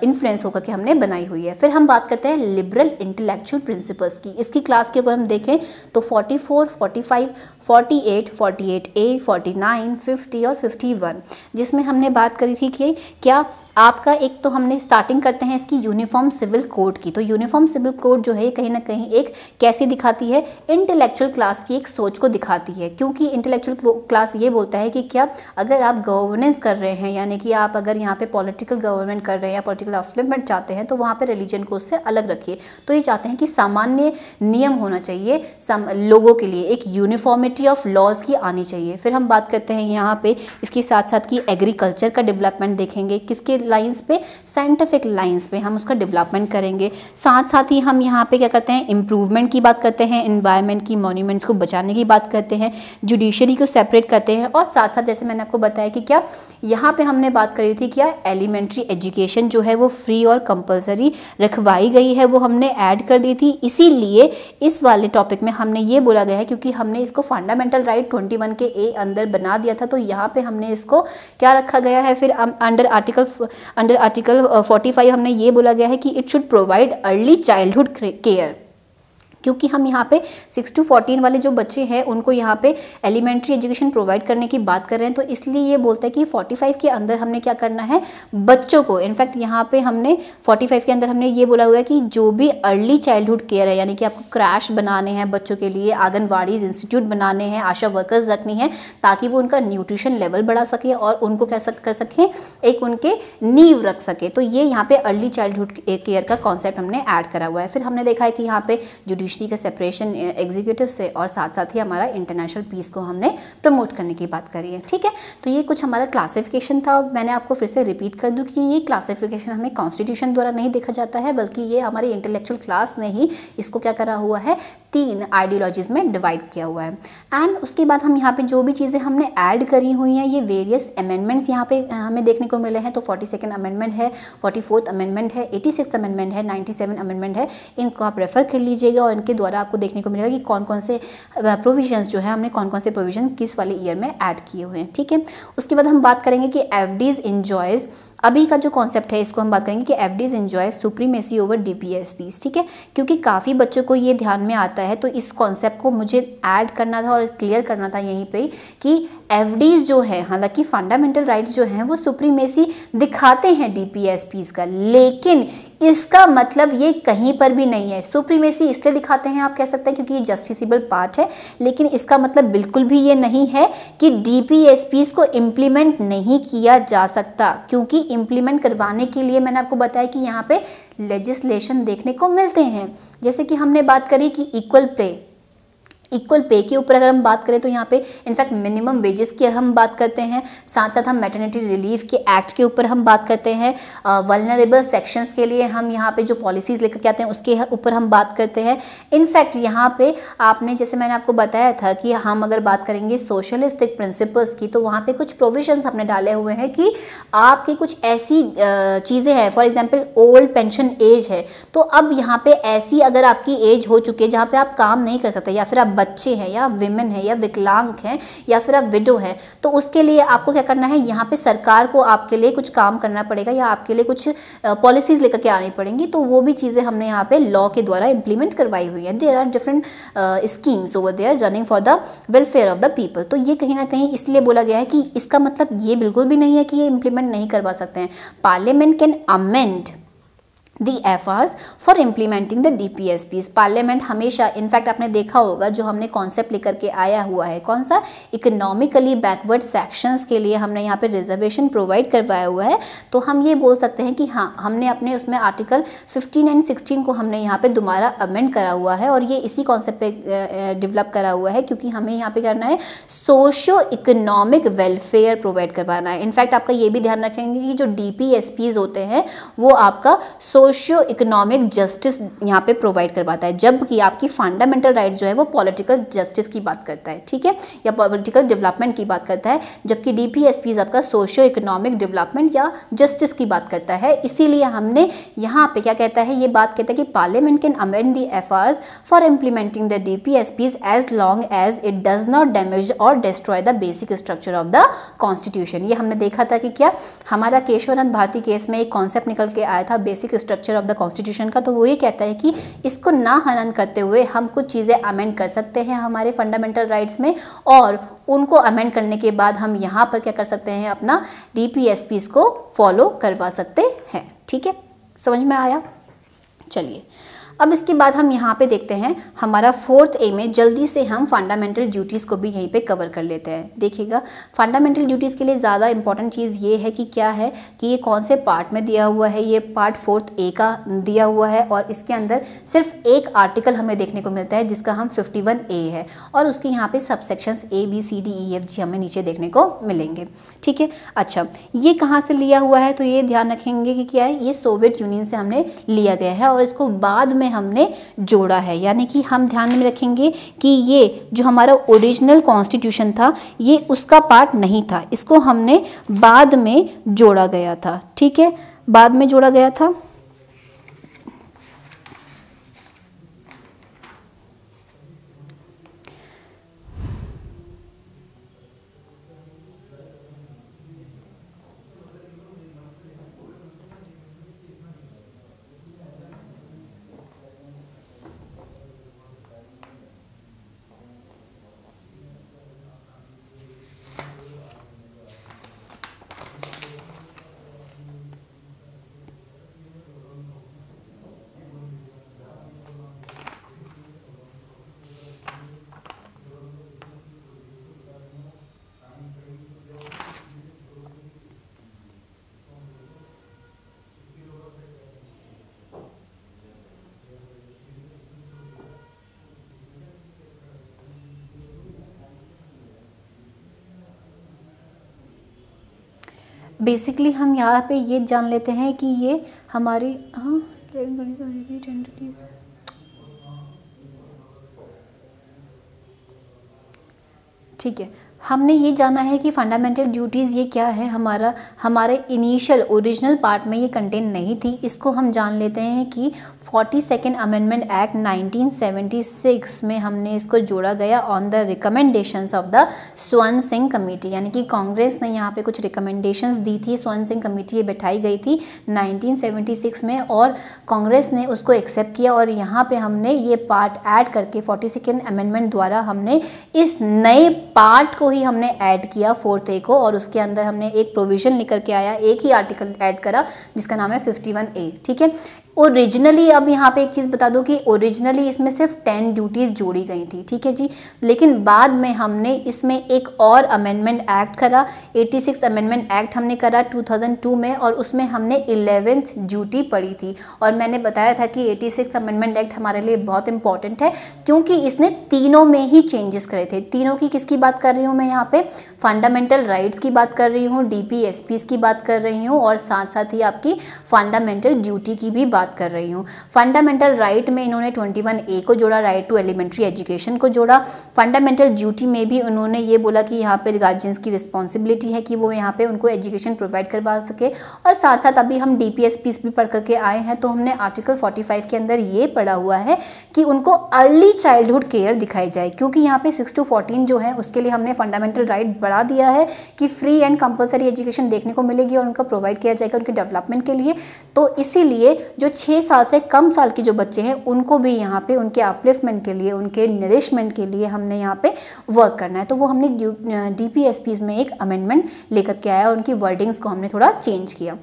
इन्फ्लुएंस होकर के हमने बनाई हुई है। फिर हम बात करते हैं लिबरल इंटेलेक्चुअल प्रिंसिपल्स की। इसकी क्लास की अगर हम देखें तो 44, 45, 48, 48A, 49, 50 और 51, जिसमें हमने बात करी थी कि क्या आपका एक तो हमने स्टार्टिंग करते हैं इसकी यूनिफॉर्म सिविल कोड की। तो यूनिफॉर्म सिविल कोड जो है कहीं ना कहीं एक कैसी दिखाती है, इंटेलेक्चुअल क्लास की एक सोच को दिखाती है। क्योंकि इंटेलेक्चुअल क्लास ये बोलता है कि क्या अगर आप गवर्नेंस कर रहे हैं, यानी कि आप अगर यहाँ पे पॉलिटिकल गवर्नमेंट कर रहे हैं या पॉलिटिकल अपलिफ्टमेंट चाहते हैं तो वहाँ पे रिलीजन को उससे अलग रखिए। तो ये चाहते हैं कि सामान्य नियम होना चाहिए लोगों के लिए, एक यूनिफॉर्मिटी ऑफ लॉज की आनी चाहिए। फिर हम बात करते हैं यहाँ पे इसके साथ साथ की एग्रीकल्चर का डेवलपमेंट देखेंगे, किसके लाइंस पे, साइंटिफिक लाइंस पे हम उसका डेवलपमेंट करेंगे। साथ साथ ही हम यहाँ पे क्या करते हैं, इम्प्रूवमेंट की बात करते हैं, इन्वायरमेंट की, मॉन्यूमेंट्स को बचाने की बात करते हैं, जुडिशरी को सेपरेट करते हैं। और साथ साथ जैसे मैंने आपको बताया कि क्या यहाँ पे हमने बात करी थी, क्या एलिमेंट्री एजुकेशन जो है वो फ्री और कंपलसरी रखवाई गई है, वो हमने ऐड कर दी थी। इसीलिए इस वाले टॉपिक में हमने ये बोला गया है क्योंकि हमने इसको फंडामेंटल राइट 21 के ए अंदर बना दिया था, तो यहाँ पे हमने इसको क्या रखा गया है। फिर अंडर आर्टिकल 45 हमने ये बोला गया है कि it should provide early childhood care. क्योंकि हम यहाँ पे 6 to 14 वाले जो बच्चे हैं उनको यहाँ पे एलिमेंट्री एजुकेशन प्रोवाइड करने की बात कर रहे हैं, तो इसलिए ये बोलता है कि 45 के अंदर हमने क्या करना है बच्चों को। इनफैक्ट यहाँ पे हमने 45 के अंदर हमने ये बोला हुआ है कि जो भी अर्ली चाइल्डहुड केयर है, यानी कि आपको क्रैश बनाने हैं बच्चों के लिए, आंगनवाड़ी इंस्टीट्यूट बनाने हैं, आशा वर्कर्स रखनी है ताकि वो उनका न्यूट्रिशन लेवल बढ़ा सके और उनको कैसा कर सकें, एक उनके नींव रख सके। तो ये यहाँ पे अर्ली चाइल्डहुड केयर का कॉन्सेप्ट हमने ऐड करा हुआ है। फिर हमने देखा है कि यहाँ पे जुडिशरी का सेपरेशन एग्जीक्यूटिव से और साथ साथ ही हमारा इंटरनेशनल पीस को हमने प्रमोट करने की बात करी है। ठीक है, तो ये कुछ हमारा क्लासिफिकेशन था। मैंने आपको फिर से रिपीट कर दूं कि ये क्लासिफिकेशन हमें कॉन्स्टिट्यूशन द्वारा नहीं देखा जाता है, बल्कि ये हमारे इंटेलेक्चुअल क्लास ने ही इसको क्या करा हुआ है, 3 आइडियोलॉजीज में डिवाइड किया हुआ है। एंड उसके बाद हम यहाँ पे जो भी चीज़ें हमने ऐड करी हुई हैं, ये वेरियस अमेंडमेंट्स यहाँ पे हमें देखने को मिले हैं। तो 42nd अमेंडमेंट है, 44th अमेंडमेंट है, 86th अमेंडमेंट है, 97 अमेंडमेंट है। इनको आप रेफर कर लीजिएगा और के द्वारा आपको देखने को मिलेगा कि कौन कौन से प्रोविजंस जो है हमने कौन कौन से प्रोविजन किस वाले ईयर में ऐड किए हुए हैं। ठीक है, उसके बाद हम बात करेंगे कि एफडीज इंजॉयज, अभी का जो कॉन्सेप्ट है इसको हम बात करेंगे कि FDs enjoys supremacy over DPSPs. ठीक है, क्योंकि काफ़ी बच्चों को ये ध्यान में आता है, तो इस कॉन्सेप्ट को मुझे ऐड करना था और क्लियर करना था यहीं पे कि एफडीज जो है, हालांकि फंडामेंटल राइट्स जो हैं वो सुप्रीमेसी दिखाते हैं डीपीएसपीज का, लेकिन इसका मतलब ये कहीं पर भी नहीं है। सुप्रीमेसी इसलिए दिखाते हैं आप कह सकते हैं क्योंकि ये जस्टिसेबल पार्ट है, लेकिन इसका मतलब बिल्कुल भी ये नहीं है कि डीपीएसपीज को इम्प्लीमेंट नहीं किया जा सकता, क्योंकि इम्प्लीमेंट करवाने के लिए मैंने आपको बताया कि यहाँ पे लेजिस्लेशन देखने को मिलते हैं। जैसे कि हमने बात करी कि इक्वल पे के ऊपर अगर हम बात करें तो यहाँ पे इनफैक्ट मिनिमम वेजेस की हम बात करते हैं, साथ साथ हम मैटरनिटी रिलीफ के एक्ट के ऊपर हम बात करते हैं, वल्नरेबल सेक्शंस के लिए हम यहाँ पे जो पॉलिसीज़ लेकर के आते हैं उसके ऊपर हम बात करते हैं। इनफैक्ट यहाँ पे आपने, जैसे मैंने आपको बताया था कि हम अगर बात करेंगे सोशलिस्टिक प्रिंसिपल्स की, तो वहाँ पे कुछ प्रोविजंस हमने डाले हुए हैं कि आपकी कुछ ऐसी चीज़ें हैं, for example old pension age है, तो अब यहाँ पे ऐसी अगर आपकी एज हो चुकी है जहाँ पे आप काम नहीं कर सकते, या फिर आप बच्चे हैं या विमेन है या विकलांग हैं या फिर आप विडो हैं, तो उसके लिए आपको क्या करना है, यहाँ पे सरकार को आपके लिए कुछ काम करना पड़ेगा या आपके लिए कुछ पॉलिसीज लेकर के आनी पड़ेंगी। तो वो भी चीज़ें हमने यहाँ पे लॉ के द्वारा इंप्लीमेंट करवाई हुई है। There are different schemes over there running for the welfare of the people. तो ये कहीं ना कहीं इसलिए बोला गया है कि इसका मतलब ये बिल्कुल भी नहीं है कि ये इंप्लीमेंट नहीं करवा सकते हैं। Parliament can amend the FRs for implementing the DPSPs. Parliament हमेशा, इनफैक्ट आपने देखा होगा जो हमने कॉन्सेप्ट लेकर के आया हुआ है, कौन सा, इकोनॉमिकली बैकवर्ड सेक्शंस के लिए हमने यहाँ पे रिजर्वेशन प्रोवाइड करवाया हुआ है। तो हम ये बोल सकते हैं कि हाँ, हमने अपने उसमें आर्टिकल 15 एंड 16 को हमने यहाँ पे दोबारा अमेंड करा हुआ है, और ये इसी कॉन्सेप्ट पे डेवलप करा हुआ है, क्योंकि हमें यहाँ पे करना है सोशो इकोनॉमिक वेलफेयर प्रोवाइड करवाना है। इनफैक्ट आपका ये भी ध्यान रखेंगे कि जो डीपीएसपीज होते हैं वो आपका सोशियो इकोनॉमिक जस्टिस यहाँ पे प्रोवाइड करवाता है, जबकि आपकी फंडामेंटल राइट जो है वो पॉलिटिकल जस्टिस की बात करता है, ठीक है, या पॉलिटिकल डेवलपमेंट की बात करता है, जबकि डीपीएसपीज आपका सोशियो इकोनॉमिक डेवलपमेंट या जस्टिस की बात करता है। इसीलिए हमने यहाँ पे क्या कहता है, ये बात कहता है कि parliament can amend the FRs for implementing the DPSPs as long as it does not damage और destroy the basic structure of the constitution. ये हमने देखा था कि क्या हमारा केशवानंद भारती केस में एक कॉन्सेप्ट निकल के आया था basic structure of the constitution का, तो वो ये कहता है कि इसको ना हनन करते हुए हम कुछ चीज़ें अमेंड कर सकते हैं हमारे फंडामेंटल राइट्स में, और उनको अमेंड करने के बाद हम यहाँ पर क्या कर सकते हैं, अपना डीपीएसपीज को फॉलो करवा सकते हैं। ठीक है, समझ में आया? चलिए अब इसके बाद हम यहाँ पे देखते हैं हमारा 4th ए में जल्दी से हम फंडामेंटल ड्यूटीज़ को भी यहीं पे कवर कर लेते हैं। देखिएगा, फंडामेंटल ड्यूटीज़ के लिए ज़्यादा इंपॉर्टेंट चीज़ ये है कि क्या है कि ये कौन से पार्ट में दिया हुआ है। ये पार्ट 4th ए का दिया हुआ है, और इसके अंदर सिर्फ एक आर्टिकल हमें देखने को मिलता है जिसका हम 51 ए है, और उसके यहाँ पे subsections A B C D E F G हमें नीचे देखने को मिलेंगे। ठीक है, अच्छा ये कहाँ से लिया हुआ है, तो ये ध्यान रखेंगे कि क्या है, ये सोवियत यूनियन से हमने लिया गया है और इसको बाद में हमने जोड़ा है। यानी कि हम ध्यान में रखेंगे कि ये जो हमारा ओरिजिनल कॉन्स्टिट्यूशन था ये उसका पार्ट नहीं था, इसको हमने बाद में जोड़ा गया था। ठीक है, बाद में जोड़ा गया था। बेसिकली हम यहाँ पे ये जान लेते हैं कि ये हमारी ठीक है, हमने ये जाना है कि फंडामेंटल ड्यूटीज़ ये क्या है। हमारे इनिशियल ओरिजिनल पार्ट में ये कंटेंट नहीं थी। इसको हम जान लेते हैं कि 42nd अमेंडमेंट एक्ट 1976 में हमने इसको जोड़ा गया on the recommendations of the स्वर्ण सिंह कमेटी, यानी कि कांग्रेस ने यहाँ पे कुछ रिकमेंडेशंस दी थी। स्वर्ण सिंह कमेटी ये बैठाई गई थी 1976 में और कांग्रेस ने उसको एक्सेप्ट किया और यहाँ पे हमने ये पार्ट ऐड करके 42nd अमेंडमेंट द्वारा हमने इस नए पार्ट को ही हमने ऐड किया 4th ए को, और उसके अंदर हमने एक प्रोविजन लेकर के आया, एक ही आर्टिकल ऐड करा जिसका नाम है 51A। ठीक है, ओरिजिनली अब यहाँ पे एक चीज़ बता दूँ कि ओरिजिनली इसमें सिर्फ 10 ड्यूटीज़ जोड़ी गई थी। ठीक है जी, लेकिन बाद में हमने इसमें एक और अमेंडमेंट एक्ट करा, 86 अमेंडमेंट एक्ट हमने करा 2002 में, और उसमें हमने 11th ड्यूटी पढ़ी थी। और मैंने बताया था कि 86 अमेंडमेंट एक्ट हमारे लिए बहुत इंपॉर्टेंट है क्योंकि इसने तीनों में ही चेंजेस करे थे। तीनों की किसकी बात कर रही हूँ मैं यहाँ पे? फंडामेंटल राइट्स की बात कर रही हूँ, DPSPs की बात कर रही हूँ, और साथ साथ ही आपकी फंडामेंटल ड्यूटी की भी बात कर रही हूँ। फंडामेंटल राइट में इन्होंने 21A को जोड़ा, राइट टू एलिमेंट्री एजुकेशन को जोड़ा। फंडामेंटल ड्यूटी में भी उन्होंने ये बोला कि यहाँ पे गार्जियंस की रिस्पॉन्सिबिलिटी है कि वो यहाँ पे उनको एजुकेशन प्रोवाइड करवा सके। और साथ साथ अभी हम DPSPs भी पढ़ करके आए हैं तो हमने आर्टिकल 45 के अंदर ये पढ़ा हुआ है कि उनको अर्ली चाइल्डहुड केयर दिखाई जाए, क्योंकि यहाँ पे 6 to 14 जो है उसके लिए हमने फंडामेंटल राइट बढ़ा दिया है कि फ्री एंड कंपलसरी एजुकेशन देखने को मिलेगी और उनका प्रोवाइड किया जाएगा उनके डेवलपमेंट के लिए। तो इसीलिए जो 6 साल से कम साल के जो बच्चे हैं उनको भी यहाँ पे उनके अपलिफ्टमेंट के लिए, उनके नरिशमेंट के लिए हमने यहाँ पे वर्क करना है। तो वो हमने DPSPs में एक अमेंडमेंट लेकर के आया और उनकी वर्डिंग्स को हमने थोड़ा चेंज किया।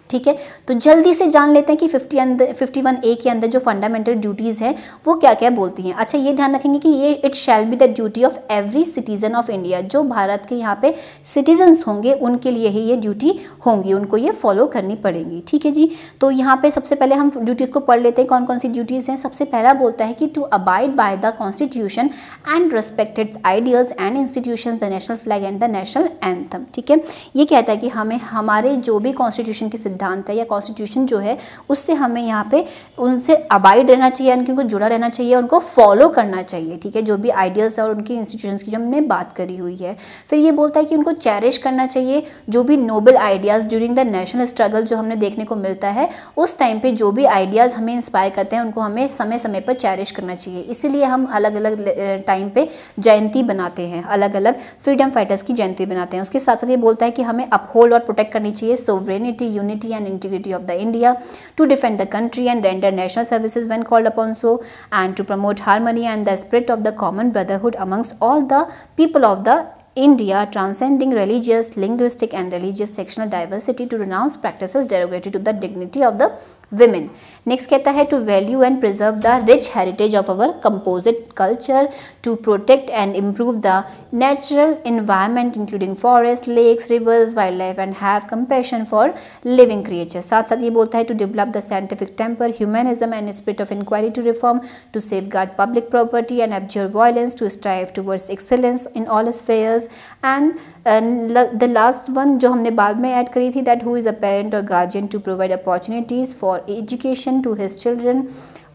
ठीक है, तो जल्दी से जान लेते हैं कि 51A के अंदर जो फंडामेंटल ड्यूटीज़ हैं वो क्या क्या बोलती हैं। अच्छा, ये ध्यान रखेंगे कि ये it shall be the duty of every citizen of India, जो भारत के यहाँ पे सिटीजन्स होंगे उनके लिए ही ये ड्यूटी होंगी, उनको ये फॉलो करनी पड़ेगी। ठीक है जी, तो यहाँ पे सबसे पहले हम ड्यूटीज़ को पढ़ लेते हैं कौन कौन सी ड्यूटीज़ हैं। सबसे पहला बोलता है कि to abide by the constitution and respect its ideals and institution, the national flag and the national anthem. ठीक है, ये कहता है कि हमें हमारे जो भी कॉन्स्टिट्यूशन के सिद्धांत है या कॉन्स्टिट्यूशन जो है उससे हमें यहाँ पे उनसे अबाइड रहना चाहिए, यानी कि उनको जुड़ा रहना चाहिए, उनको फॉलो करना चाहिए। ठीक है, जो भी आइडियल्स और उनकी इंस्टीट्यूशंस की जो हमने बात करी हुई है। फिर ये बोलता है कि उनको चेरिश करना चाहिए, जो भी noble ideas during the national struggle जो हमने देखने को मिलता है उस टाइम पे जो भी आइडियाज़ हमें इंस्पायर करते हैं उनको हमें समय समय पर चेरिश करना चाहिए। इसीलिए हम अलग अलग टाइम पे जयंती बनाते हैं, अलग अलग फ्रीडम फाइटर्स की जयंती बनाते हैं। उसके साथ साथ ये बोलता है कि हमें अपहोल्ड और प्रोटेक्ट करनी चाहिए sovereignty, unity and integrity of the India, to defend the country and render national services when called upon so, and to promote harmony and the spirit of the common brotherhood amongst all the people of the India, transcending religious, linguistic and religious sectional diversity, to renounce practices derogatory to the dignity of the women. Next कहता है to value and preserve the rich heritage of our composite culture, to protect and improve the natural environment including forests, lakes, rivers, wildlife and have compassion for living creatures. साथ साथ ये बोलता है to develop the scientific temper, humanism and spirit of inquiry, to reform, to safeguard public property and abjure violence, to strive towards excellence in all spheres, and the last one जो हमने बाद में ऐड करी थी that who is a parent or guardian to provide opportunities for education to his children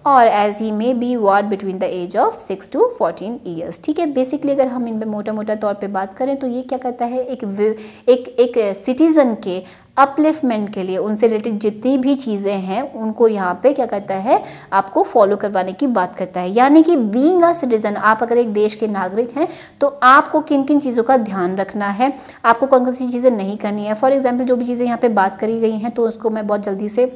or as he may be ward between the age of 6 to 14 years. ठीक है, बेसिकली अगर हम इन पे मोटा मोटा तौर पे बात करें तो ये क्या करता है, एक सिटीज़न के अपलिफ्टमेंट के लिए उनसे रिलेटेड जितनी भी चीज़ें हैं उनको यहाँ पे क्या करता है, आपको फॉलो करवाने की बात करता है। यानी कि बीइंग अ सिटीज़न, आप अगर एक देश के नागरिक हैं तो आपको किन किन चीज़ों का ध्यान रखना है, आपको कौन कौन सी चीज़ें नहीं करनी है। फॉर एग्जाम्पल जो भी चीज़ें यहाँ पे बात करी गई हैं तो उसको मैं बहुत जल्दी से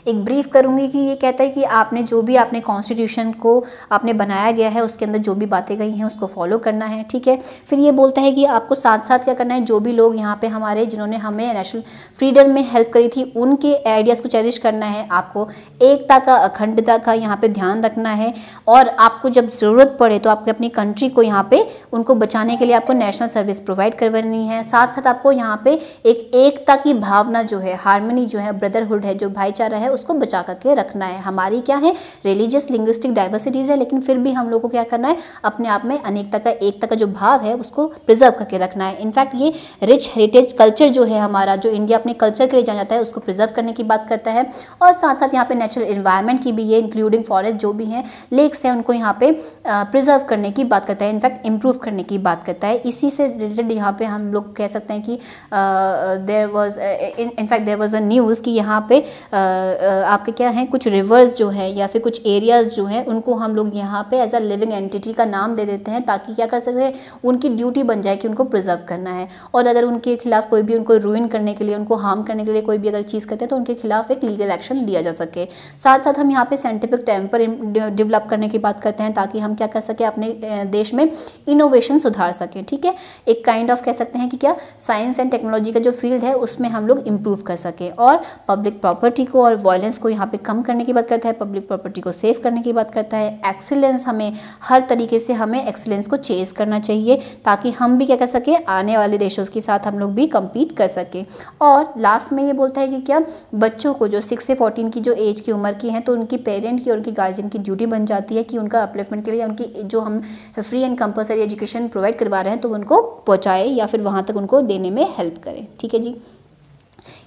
एक ब्रीफ करूंगी कि ये कहता है कि आपने जो भी आपने कॉन्स्टिट्यूशन को आपने बनाया गया है उसके अंदर जो भी बातें गई हैं उसको फॉलो करना है। ठीक है, फिर ये बोलता है कि आपको साथ साथ क्या करना है, जो भी लोग यहाँ पे हमारे जिन्होंने हमें नेशनल फ्रीडम में हेल्प करी थी उनके आइडियाज़ को चेरिश करना है। आपको एकता का, अखंडता का यहाँ पे ध्यान रखना है और आपको जब ज़रूरत पड़े तो आपको अपनी कंट्री को यहाँ पे उनको बचाने के लिए आपको नेशनल सर्विस प्रोवाइड करवानी है। साथ साथ आपको यहाँ पे एक एकता की भावना जो है, हार्मनी जो है, ब्रदरहुड है, जो भाईचारा भाईचारा है उसको बचा करके रखना है। हमारी क्या है, रिलीजियस लिंग्विस्टिक डाइवर्सिटीज़ है, लेकिन फिर भी हम लोग को क्या करना है, अपने आप में अनेकता का एकता का जो भाव है उसको प्रिजर्व करके रखना है। इनफैक्ट ये रिच हेरिटेज कल्चर जो है हमारा, जो इंडिया अपने कल्चर के लिए जाना जाता है, उसको प्रिजर्व करने की बात करता है। और साथ साथ यहाँ पे नेचुरल इन्वायरमेंट की भी है, इंक्लूडिंग फॉरेस्ट जो भी हैं, लेक्स हैं, उनको यहाँ पे प्रिजर्व करने की बात करता है, इनफैक्ट इम्प्रूव करने की बात करता है। इसी से रिलेटेड यहाँ पे हम लोग कह सकते हैं कि देयर वाज अ न्यूज़ कि यहाँ पे आपके क्या हैं, कुछ रिवर्स जो है या फिर कुछ एरियाज़ जो हैं उनको हम लोग यहाँ पे एज अ लिविंग एंटिटी का नाम दे देते हैं, ताकि क्या कर सके, उनकी ड्यूटी बन जाए कि उनको प्रिजर्व करना है। और अगर उनके खिलाफ कोई भी उनको रूइन करने के लिए, उनको हार्म करने के लिए कोई भी अगर चीज़ करते हैं तो उनके खिलाफ एक लीगल एक्शन लिया जा सके। साथ साथ हम यहाँ पे साइंटिफिक टेम्पर डेवलप करने की बात करते हैं, ताकि हम क्या कर सके, अपने देश में इनोवेशन सुधार सकें। ठीक है, एक काइंड ऑफ कह सकते हैं कि क्या साइंस एंड टेक्नोलॉजी का जो फील्ड है उसमें हम लोग इम्प्रूव कर सकें। और पब्लिक प्रॉपर्टी को और वायलेंस को यहाँ पे कम करने की बात करता है, पब्लिक प्रॉपर्टी को सेव करने की बात करता है। एक्सीलेंस, हमें हर तरीके से हमें एक्सीलेंस को चेज करना चाहिए, ताकि हम भी क्या कर सके, आने वाले देशों के साथ हम लोग भी कम्पीट कर सके। और लास्ट में ये बोलता है कि क्या बच्चों को जो 6 से 14 की जो एज की उम्र की हैं, तो उनकी पेरेंट की और उनकी गार्जियन की ड्यूटी बन जाती है कि उनका अपलिफ्टमेंट के लिए उनकी जो हम free and compulsory education provide करवा रहे हैं तो उनको पहुँचाए या फिर वहाँ तक उनको देने में हेल्प करें। ठीक है जी,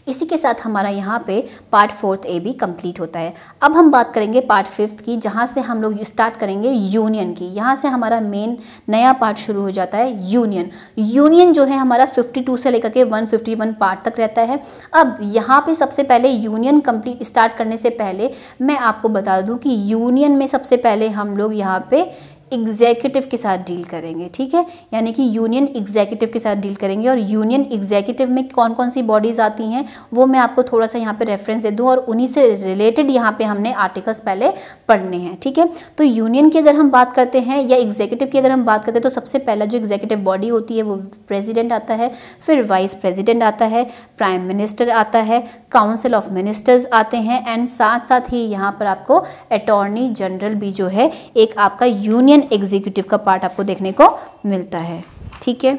इसी के साथ हमारा यहाँ पे पार्ट 4 ए भी कंप्लीट होता है। अब हम बात करेंगे पार्ट 5 की, जहाँ से हम लोग स्टार्ट करेंगे यूनियन की। यहाँ से हमारा मेन नया पार्ट शुरू हो जाता है, यूनियन। यूनियन जो है हमारा 52 से लेकर के 151 पार्ट तक रहता है। अब यहाँ पे सबसे पहले यूनियन कंप्लीट स्टार्ट करने से पहले मैं आपको बता दूँ कि यूनियन में सबसे पहले हम लोग यहाँ पे एग्जीक्यूटिव के साथ डील करेंगे। ठीक है, यानी कि यूनियन एग्जीक्यूटिव के साथ डील करेंगे। और यूनियन एग्जीक्यूटिव में कौन कौन सी बॉडीज़ आती हैं वो मैं आपको थोड़ा सा यहाँ पे रेफरेंस दे दूँ, और उन्हीं से रिलेटेड यहाँ पे हमने आर्टिकल्स पहले पढ़ने हैं। ठीक है, तो यूनियन की अगर हम बात करते हैं या एग्जीक्यूटिव की अगर हम बात करते हैं, तो सबसे पहला जो एग्जीक्यूटिव बॉडी होती है वो प्रेसिडेंट आता है, फिर वाइस प्रेसिडेंट आता है, प्राइम मिनिस्टर आता है, काउंसिल ऑफ मिनिस्टर्स आते हैं, एंड साथ साथ ही यहाँ पर आपको अटॉर्नी जनरल भी जो है एक आपका यूनियन एग्जीक्यूटिव का पार्ट आपको देखने को मिलता है। ठीक है,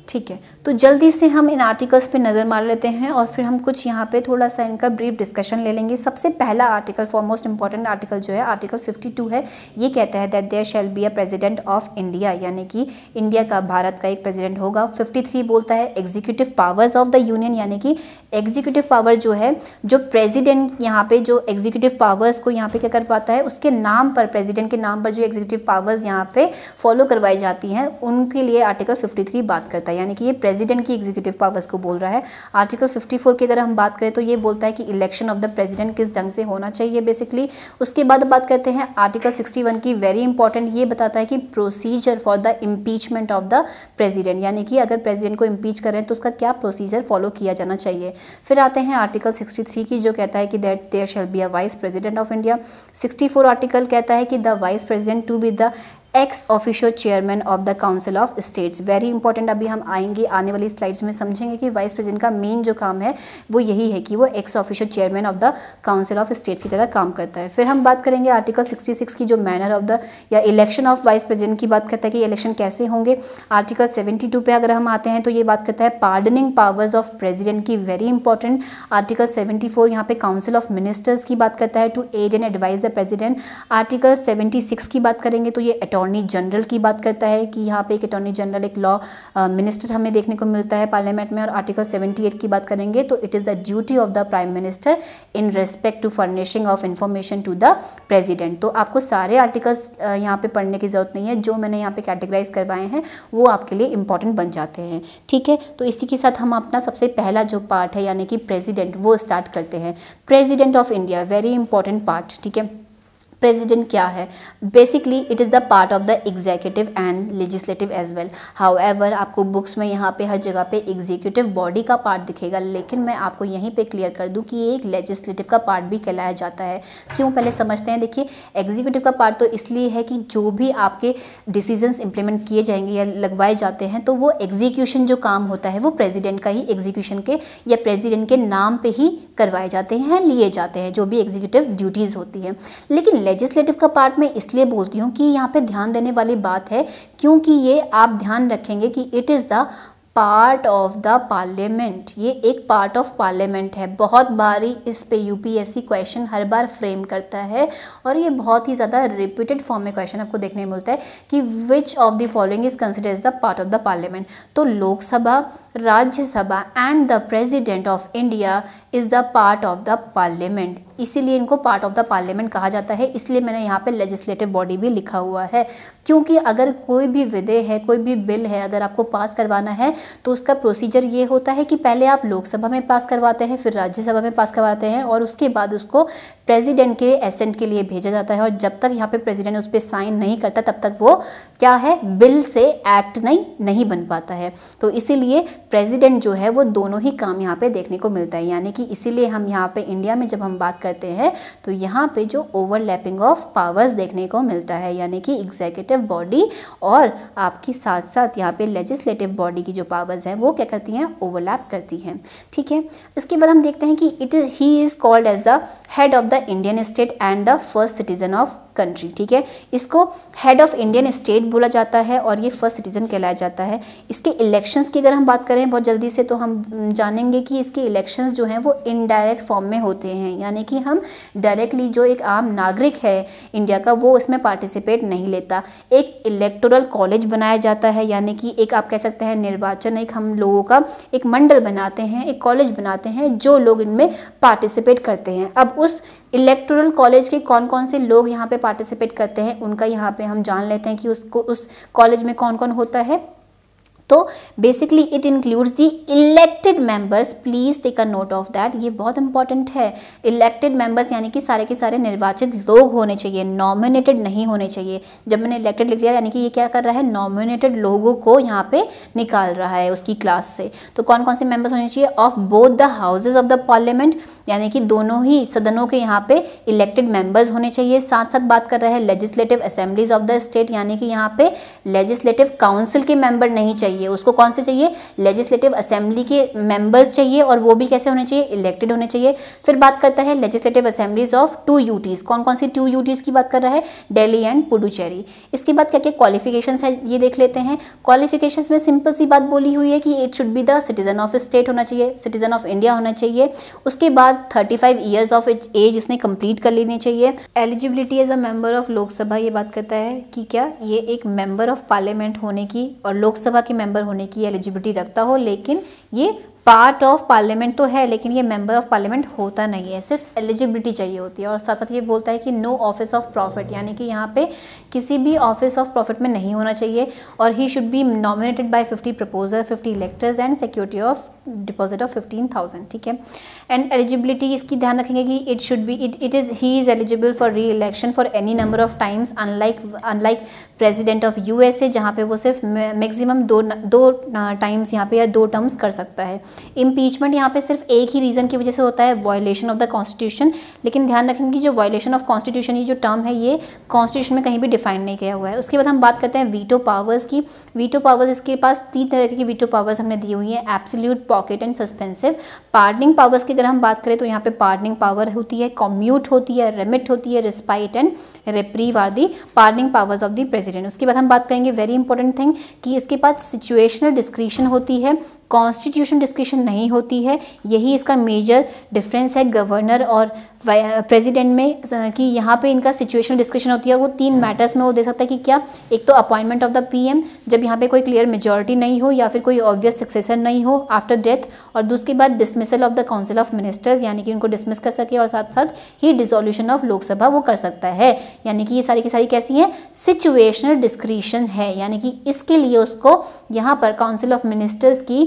ठीक है, तो जल्दी से हम इन आर्टिकल्स पे नज़र मार लेते हैं और फिर हम कुछ यहाँ पे थोड़ा सा इनका ब्रीफ डिस्कशन ले लेंगे। सबसे पहला आर्टिकल, फॉरमोस्ट इंपॉर्टेंट आर्टिकल जो है आर्टिकल 52 है। ये कहता है that there shall be a president of India, यानी कि इंडिया का, भारत का एक प्रेसिडेंट होगा। 53 बोलता है executive powers of the union, यानी कि एग्जीक्यूटिव पावर जो है, जो प्रेसिडेंट यहाँ पे जो एग्जीक्यूटिव पावर्स को यहाँ पे क्या करवाता है, उसके नाम पर, प्रेसिडेंट के नाम पर जो एग्जीक्यूटिव पावर्स यहाँ पे फॉलो करवाई जाती हैं उनके लिए आर्टिकल 53 बात करता है, यानी कि ये प्रेसिडेंट की एग्जीक्यूटिव पावर्स को बोल रहा है। आर्टिकल 54 की अगर हम बात करें तो ये बोलता है कि इलेक्शन ऑफ द प्रेसिडेंट किस ढंग से होना चाहिए बेसिकली। उसके बाद बात करते हैं आर्टिकल 61 की, वेरी इंपॉर्टेंट, ये बताता है कि procedure for the impeachment of the president, यानी कि अगर प्रेसिडेंट को इम्पीच करें तो उसका क्या प्रोसीजर फॉलो किया जाना चाहिए। फिर आते हैं आर्टिकल 63 की, जो कहता है कि that there shall be a vice president of India. 64 article कहता है कि the vice president to be the ex officio chairman of the council of states. Very important, अभी हम आएंगे आने वाली स्लाइड्स में समझेंगे कि वाइस प्रेसिडेंट का मेन जो काम है वो यही है कि वो x officio chairman of the council of states की तरह काम करता है। फिर हम बात करेंगे आर्टिकल 66 की, जो मैनर ऑफ द या इलेक्शन ऑफ वाइस प्रेसिडेंट की बात करता है कि इलेक्शन कैसे होंगे। आर्टिकल 72 पे अगर हम आते हैं तो ये बात करता है पार्डनिंग पावर्स ऑफ प्रेसिडेंट की, वेरी इंपॉर्टेंट। आर्टिकल 74 यहाँ पे काउंसिल ऑफ मिनिस्टर्स की बात करता है, to aid and advise the president. Article 76 की बात करेंगे तो ये अटॉर्नी जनरल की बात करता है कि यहाँ पे एक अटॉर्नी जनरल, एक लॉ मिनिस्टर हमें देखने को मिलता है पार्लियामेंट में। और आर्टिकल 78 की बात करेंगे तो it is the duty of the prime minister in respect to furnishing of information to the president. तो आपको सारे आर्टिकल्स यहाँ पे पढ़ने की जरूरत नहीं है, जो मैंने यहाँ पे कैटेगराइज करवाए हैं वो आपके लिए इंपॉर्टेंट बन जाते हैं। ठीक है, तो इसी के साथ हम अपना सबसे पहला जो पार्ट है यानी कि प्रेसिडेंट वो स्टार्ट करते हैं। President of India, very important part. ठीक है, प्रेसिडेंट क्या है? Basically it is the part of the executive and legislative as well. However आपको बुक्स में यहाँ पे हर जगह पे एग्जीक्यूटिव बॉडी का पार्ट दिखेगा, लेकिन मैं आपको यहीं पे क्लियर कर दूँ कि ये एक लेजिस्लेटिव का पार्ट भी कहलाया जाता है। क्यों, पहले समझते हैं। देखिए, एग्जीक्यूटिव का पार्ट तो इसलिए है कि जो भी आपके डिसीजंस इंप्लीमेंट किए जाएंगे या लगवाए जाते हैं, तो वो एग्जीक्यूशन जो काम होता है वो प्रेसिडेंट का ही एग्जीक्यूशन के या प्रेसिडेंट के नाम पे ही करवाए जाते हैं, लिए जाते हैं, जो भी एग्जीक्यूटिव ड्यूटीज़ होती हैं। लेकिन लेजिस्लेटिव का पार्ट मैं इसलिए बोलती हूँ कि यहाँ पे ध्यान देने वाली बात है, क्योंकि ये आप ध्यान रखेंगे कि it is the part of the parliament. ये एक पार्ट ऑफ पार्लियामेंट है। बहुत बारी इस पे यूपीएससी क्वेश्चन हर बार फ्रेम करता है और ये बहुत ही ज़्यादा रिपीटेड फॉर्म में क्वेश्चन आपको देखने मिलता है कि which of the following is considered as the part of the parliament. तो Lok Sabha, Rajya Sabha and the president of India is the part of the parliament. इसीलिए इनको पार्ट ऑफ द पार्लियामेंट कहा जाता है। इसलिए मैंने यहाँ पे लेजिस्लेटिव बॉडी भी लिखा हुआ है, क्योंकि अगर कोई भी विधेय है, कोई भी बिल है, अगर आपको पास करवाना है तो उसका प्रोसीजर ये होता है कि पहले आप लोकसभा में पास करवाते हैं, फिर राज्यसभा में पास करवाते हैं और उसके बाद उसको प्रेसिडेंट के एसेंट के लिए भेजा जाता है। और जब तक यहाँ पे प्रेसिडेंट उस पर साइन नहीं करता तब तक वो क्या है, बिल से एक्ट नहीं बन पाता है। तो इसीलिए प्रेसिडेंट जो है वो दोनों ही काम यहाँ पे देखने को मिलता है। यानी कि इसीलिए हम यहाँ पे इंडिया में जब हम बात करते हैं तो यहाँ पे जो ओवरलैपिंग ऑफ पावर्स देखने को मिलता है, यानी कि एग्जीक्यूटिव बॉडी और आपकी साथ साथ यहाँ पे लेजिस्लेटिव बॉडी की जो पावर्स हैं वो क्या करती हैं, ओवरलैप करती हैं। ठीक है, इसके बाद हम देखते हैं कि he is called as the head of the Indian state and the first citizen of country. ठीक है, इसको हेड ऑफ इंडियन स्टेट बोला जाता है और ये फर्स्ट सिटीजन कहलाया जाता है। इसके इलेक्शंस की अगर हम बात करें बहुत जल्दी से तो हम जानेंगे कि इसके इलेक्शंस जो हैं वो इनडायरेक्ट फॉर्म में होते हैं, यानी कि हम डायरेक्टली जो एक आम नागरिक है इंडिया का वो इसमें पार्टिसिपेट नहीं लेता। एक इलेक्टोरल कॉलेज बनाया जाता है, यानी कि एक आप कह सकते हैं निर्वाचन, एक हम लोगों का एक मंडल बनाते हैं, एक कॉलेज बनाते हैं जो लोग इनमें पार्टिसिपेट करते हैं। अब उस इलेक्टोरल कॉलेज के कौन कौन से लोग यहाँ पे पार्टिसिपेट करते हैं उनका यहाँ पे हम जान लेते हैं कि उस कॉलेज में कौन कौन होता है। तो basically it includes the elected members, please take a note of that, ये बहुत इंपॉर्टेंट है। इलेक्टेड मेंबर्स यानी कि सारे के सारे निर्वाचित लोग होने चाहिए, नॉमिनेटेड नहीं होने चाहिए। जब मैंने इलेक्टेड लिख दिया यानी कि ये क्या कर रहा है, नॉमिनेटेड लोगों को यहाँ पे निकाल रहा है उसकी क्लास से। तो कौन कौन से मेंबर्स होने चाहिए, of both the houses of the parliament, यानी कि दोनों ही सदनों के यहाँ पे इलेक्टेड मेंबर्स होने चाहिए। साथ साथ बात कर रहा है legislative assemblies of the state, यानी कि यहाँ पे लेजिस्लेटिव काउंसिल के मेंबर नहीं चाहिए, उसको कौन से चाहिए, लेजिस्लेटिव असेंबली के मेंबर्स चाहिए और वो भी कैसे होने चाहिए, इलेक्टेड होने चाहिए। फिर बात करता है लेजिस्लेटिव असेंबलीज ऑफ 2 यूटीज, कौन कौन सी 2 यूटीज की बात कर रहा है, दिल्ली एंड पुडुचेरी। इसके बाद क्या क्या क्वालिफिकेशंस है ये देख लेते हैं। क्वालिफिकेशंस में सिंपल सी बात बोली हुई है कि it should be the citizen of state होना चाहिए, सिटीजन ऑफ इंडिया होना चाहिए। उसके बाद 35 ईयर्स ऑफ एज इसने कंप्लीट कर लेनी चाहिए। Eligibility as a member of Lok Sabha ये बात करता है कि क्या ये एक मेंबर ऑफ पार्लियामेंट होने की और लोकसभा के मेंबर होने की एलिजिबिलिटी रखता हो, लेकिन ये पार्ट ऑफ पार्लियामेंट तो है लेकिन ये मेंबर ऑफ पार्लियामेंट होता नहीं है, सिर्फ एलिजिबिलिटी चाहिए होती है। और साथ साथ ये बोलता है कि नो ऑफिस ऑफ प्रॉफिट, यानी कि यहाँ पे किसी भी ऑफिस ऑफ प्रॉफिट में नहीं होना चाहिए। और he should be nominated by 50 proposer, 50 electors and security of deposit of 15,000। ठीक है, एंड एलिजिबिलिटी इसकी ध्यान रखेंगे कि it should be he is eligible for री election for any number of times, unlike president of USA जहाँ पे वो सिर्फ मैक्सिमम दो टाइम्स यहाँ पे या 2 टर्म्स कर सकता है। इम्पीचमेंट यहाँ पे सिर्फ एक ही रीज़न की वजह से होता है, वायलेशन ऑफ द कॉन्स्टिट्यूशन। लेकिन ध्यान रखेंगे कि जो वायलेशन ऑफ कॉन्स्टिट्यूशन ये जो टर्म है ये कॉन्स्टिट्यूशन में कहीं भी डिफाइन नहीं किया हुआ है। उसके बाद हम बात करते हैं वीटो पावर्स की। वीटो पावर्स इसके पास 3 तरह की वीटो पावर्स हमने दी हुई है, absolute, pocket and suspensive. Pardoning powers की अगर हम बात करें तो यहाँ पे पार्डनिंग पावर होती है, कम्यूट होती है, रेमिट होती है, respite and reprieve are the pardoning powers of the president. उसके बाद हम बात करेंगे वेरी इंपॉर्टेंट थिंग कि इसके पास सिचुएशनल डिस्क्रिशन होती है, कॉन्स्टिट्यूशन डिस्क्रिशन नहीं होती है। यही इसका मेजर डिफरेंस है गवर्नर और प्रेसिडेंट में कि यहाँ पे इनका सिचुएशनल डिस्क्रिशन होती है और वो 3 मैटर्स में वो दे सकता है कि क्या, एक तो अपॉइंटमेंट ऑफ द पीएम जब यहाँ पे कोई क्लियर मेजॉरिटी नहीं हो या फिर कोई ऑब्वियस सक्सेसर नहीं हो आफ्टर डेथ, और दूसरी बात dismissal of the council of ministers, यानी कि उनको डिसमिस कर सके, और साथ साथ ही डिसोल्यूशन ऑफ लोकसभा वो कर सकता है। यानी कि ये सारी की सारी कैसी हैं, सिचुएशनल डिस्क्रिशन है, यानी कि इसके लिए उसको यहाँ पर काउंसिल ऑफ मिनिस्टर्स की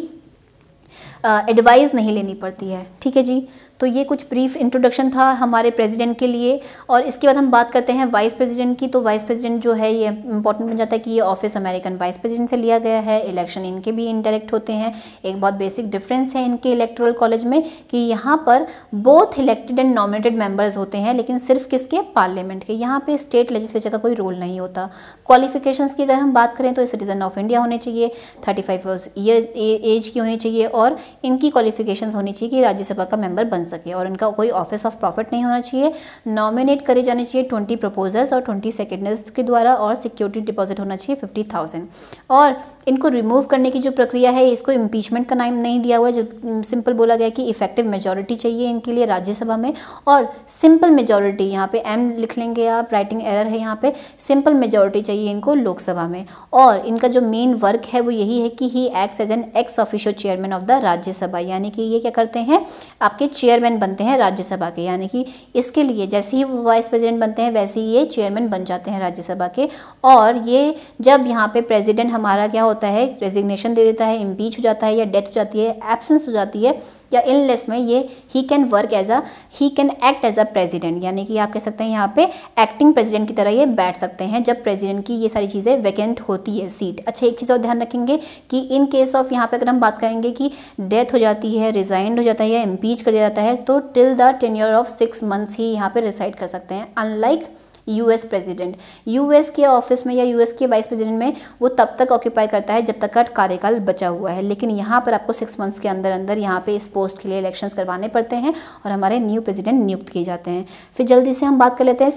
एडवाइस नहीं लेनी पड़ती है। ठीक है जी, तो ये कुछ ब्रीफ इंट्रोडक्शन था हमारे प्रेसिडेंट के लिए। और इसके बाद हम बात करते हैं वाइस प्रेसिडेंट की। तो वाइस प्रेसिडेंट जो है ये इंपॉर्टेंट बन जाता है कि ये ऑफिस अमेरिकन वाइस प्रेसिडेंट से लिया गया है। इलेक्शन इनके भी इनडायरेक्ट होते हैं। एक बहुत बेसिक डिफरेंस है इनके इलेक्टोरल कॉलेज में कि यहाँ पर both elected and nominated members होते हैं, लेकिन सिर्फ किसके, पार्लियामेंट के। यहाँ पे स्टेट लेजिस्लेचर का कोई रोल नहीं होता। क्वालिफिकेशंस की अगर हम बात करें तो सिटीजन ऑफ इंडिया होने चाहिए, 35 ईयर्स एज की होनी चाहिए, और इनकी क्वालिफिकेशंस होनी चाहिए कि राज्यसभा का मेंबर बन सके, और इनका कोई ऑफिस ऑफ प्रॉफिट नहीं होना चाहिए। नॉमिनेट करे जाने चाहिए 20 प्रपोजर्स और 20 सेकेंडर्स के द्वारा, और सिक्योरिटी डिपॉजिट होना चाहिए 50,000। और इनको रिमूव करने की जो प्रक्रिया है, इसको इम्पीचमेंट का नाम नहीं दिया हुआ है, जो सिंपल बोला गया कि इफेक्टिव मेजॉरिटी चाहिए इनके लिए राज्यसभा में, और सिंपल मेजॉरिटी, यहाँ पे एम लिख लेंगे आप, राइटिंग एरर है यहाँ पे, सिंपल मेजॉरिटी चाहिए इनको लोकसभा में। और इनका जो मेन वर्क है वो यही है कि he acts as an ex officio chairman of the Rajya Sabha, यानी कि ये क्या करते हैं, आपके चेयरमैन बनते हैं राज्यसभा के। यानी कि इसके लिए जैसे ही वो वाइस प्रेसिडेंट बनते हैं वैसे ही ये चेयरमैन बन जाते हैं राज्यसभा के। और ये जब यहाँ पे प्रेसिडेंट हमारा क्या होता है, रेजिग्नेशन दे देता है, इम्पीच हो जाता है, या डेथ हो जाती है, एब्सेंस हो जाती है, या इलनेस में, ये he can act as a president, यानी कि आप कह सकते हैं यहाँ पे एक्टिंग प्रेसिडेंट की तरह ये बैठ सकते हैं जब प्रेसिडेंट की ये सारी चीज़ें वैकेंट होती है सीट। अच्छा, एक चीज़ और ध्यान रखेंगे कि इन केस ऑफ, यहाँ पे अगर हम बात करेंगे कि डेथ हो जाती है, रिजाइंड हो जाता है या इम्पीच कर दिया जाता है, तो till the tenure of 6 months ही यहाँ पे रिसाइड कर सकते हैं। अनलाइक यूएस प्रेसिडेंट, यूएस के ऑफिस में या यूएस के वाइस प्रेसिडेंट में वो तब तक ऑक्यूपाई करता है जब तक का कार्यकाल बचा हुआ है, लेकिन यहाँ पर आपको 6 मंथ्स के अंदर अंदर यहाँ पे इस पोस्ट के लिए इलेक्शंस करवाने पड़ते हैं और हमारे न्यू प्रेसिडेंट नियुक्त किए जाते हैं। फिर जल्दी से हम बात कर लेते हैं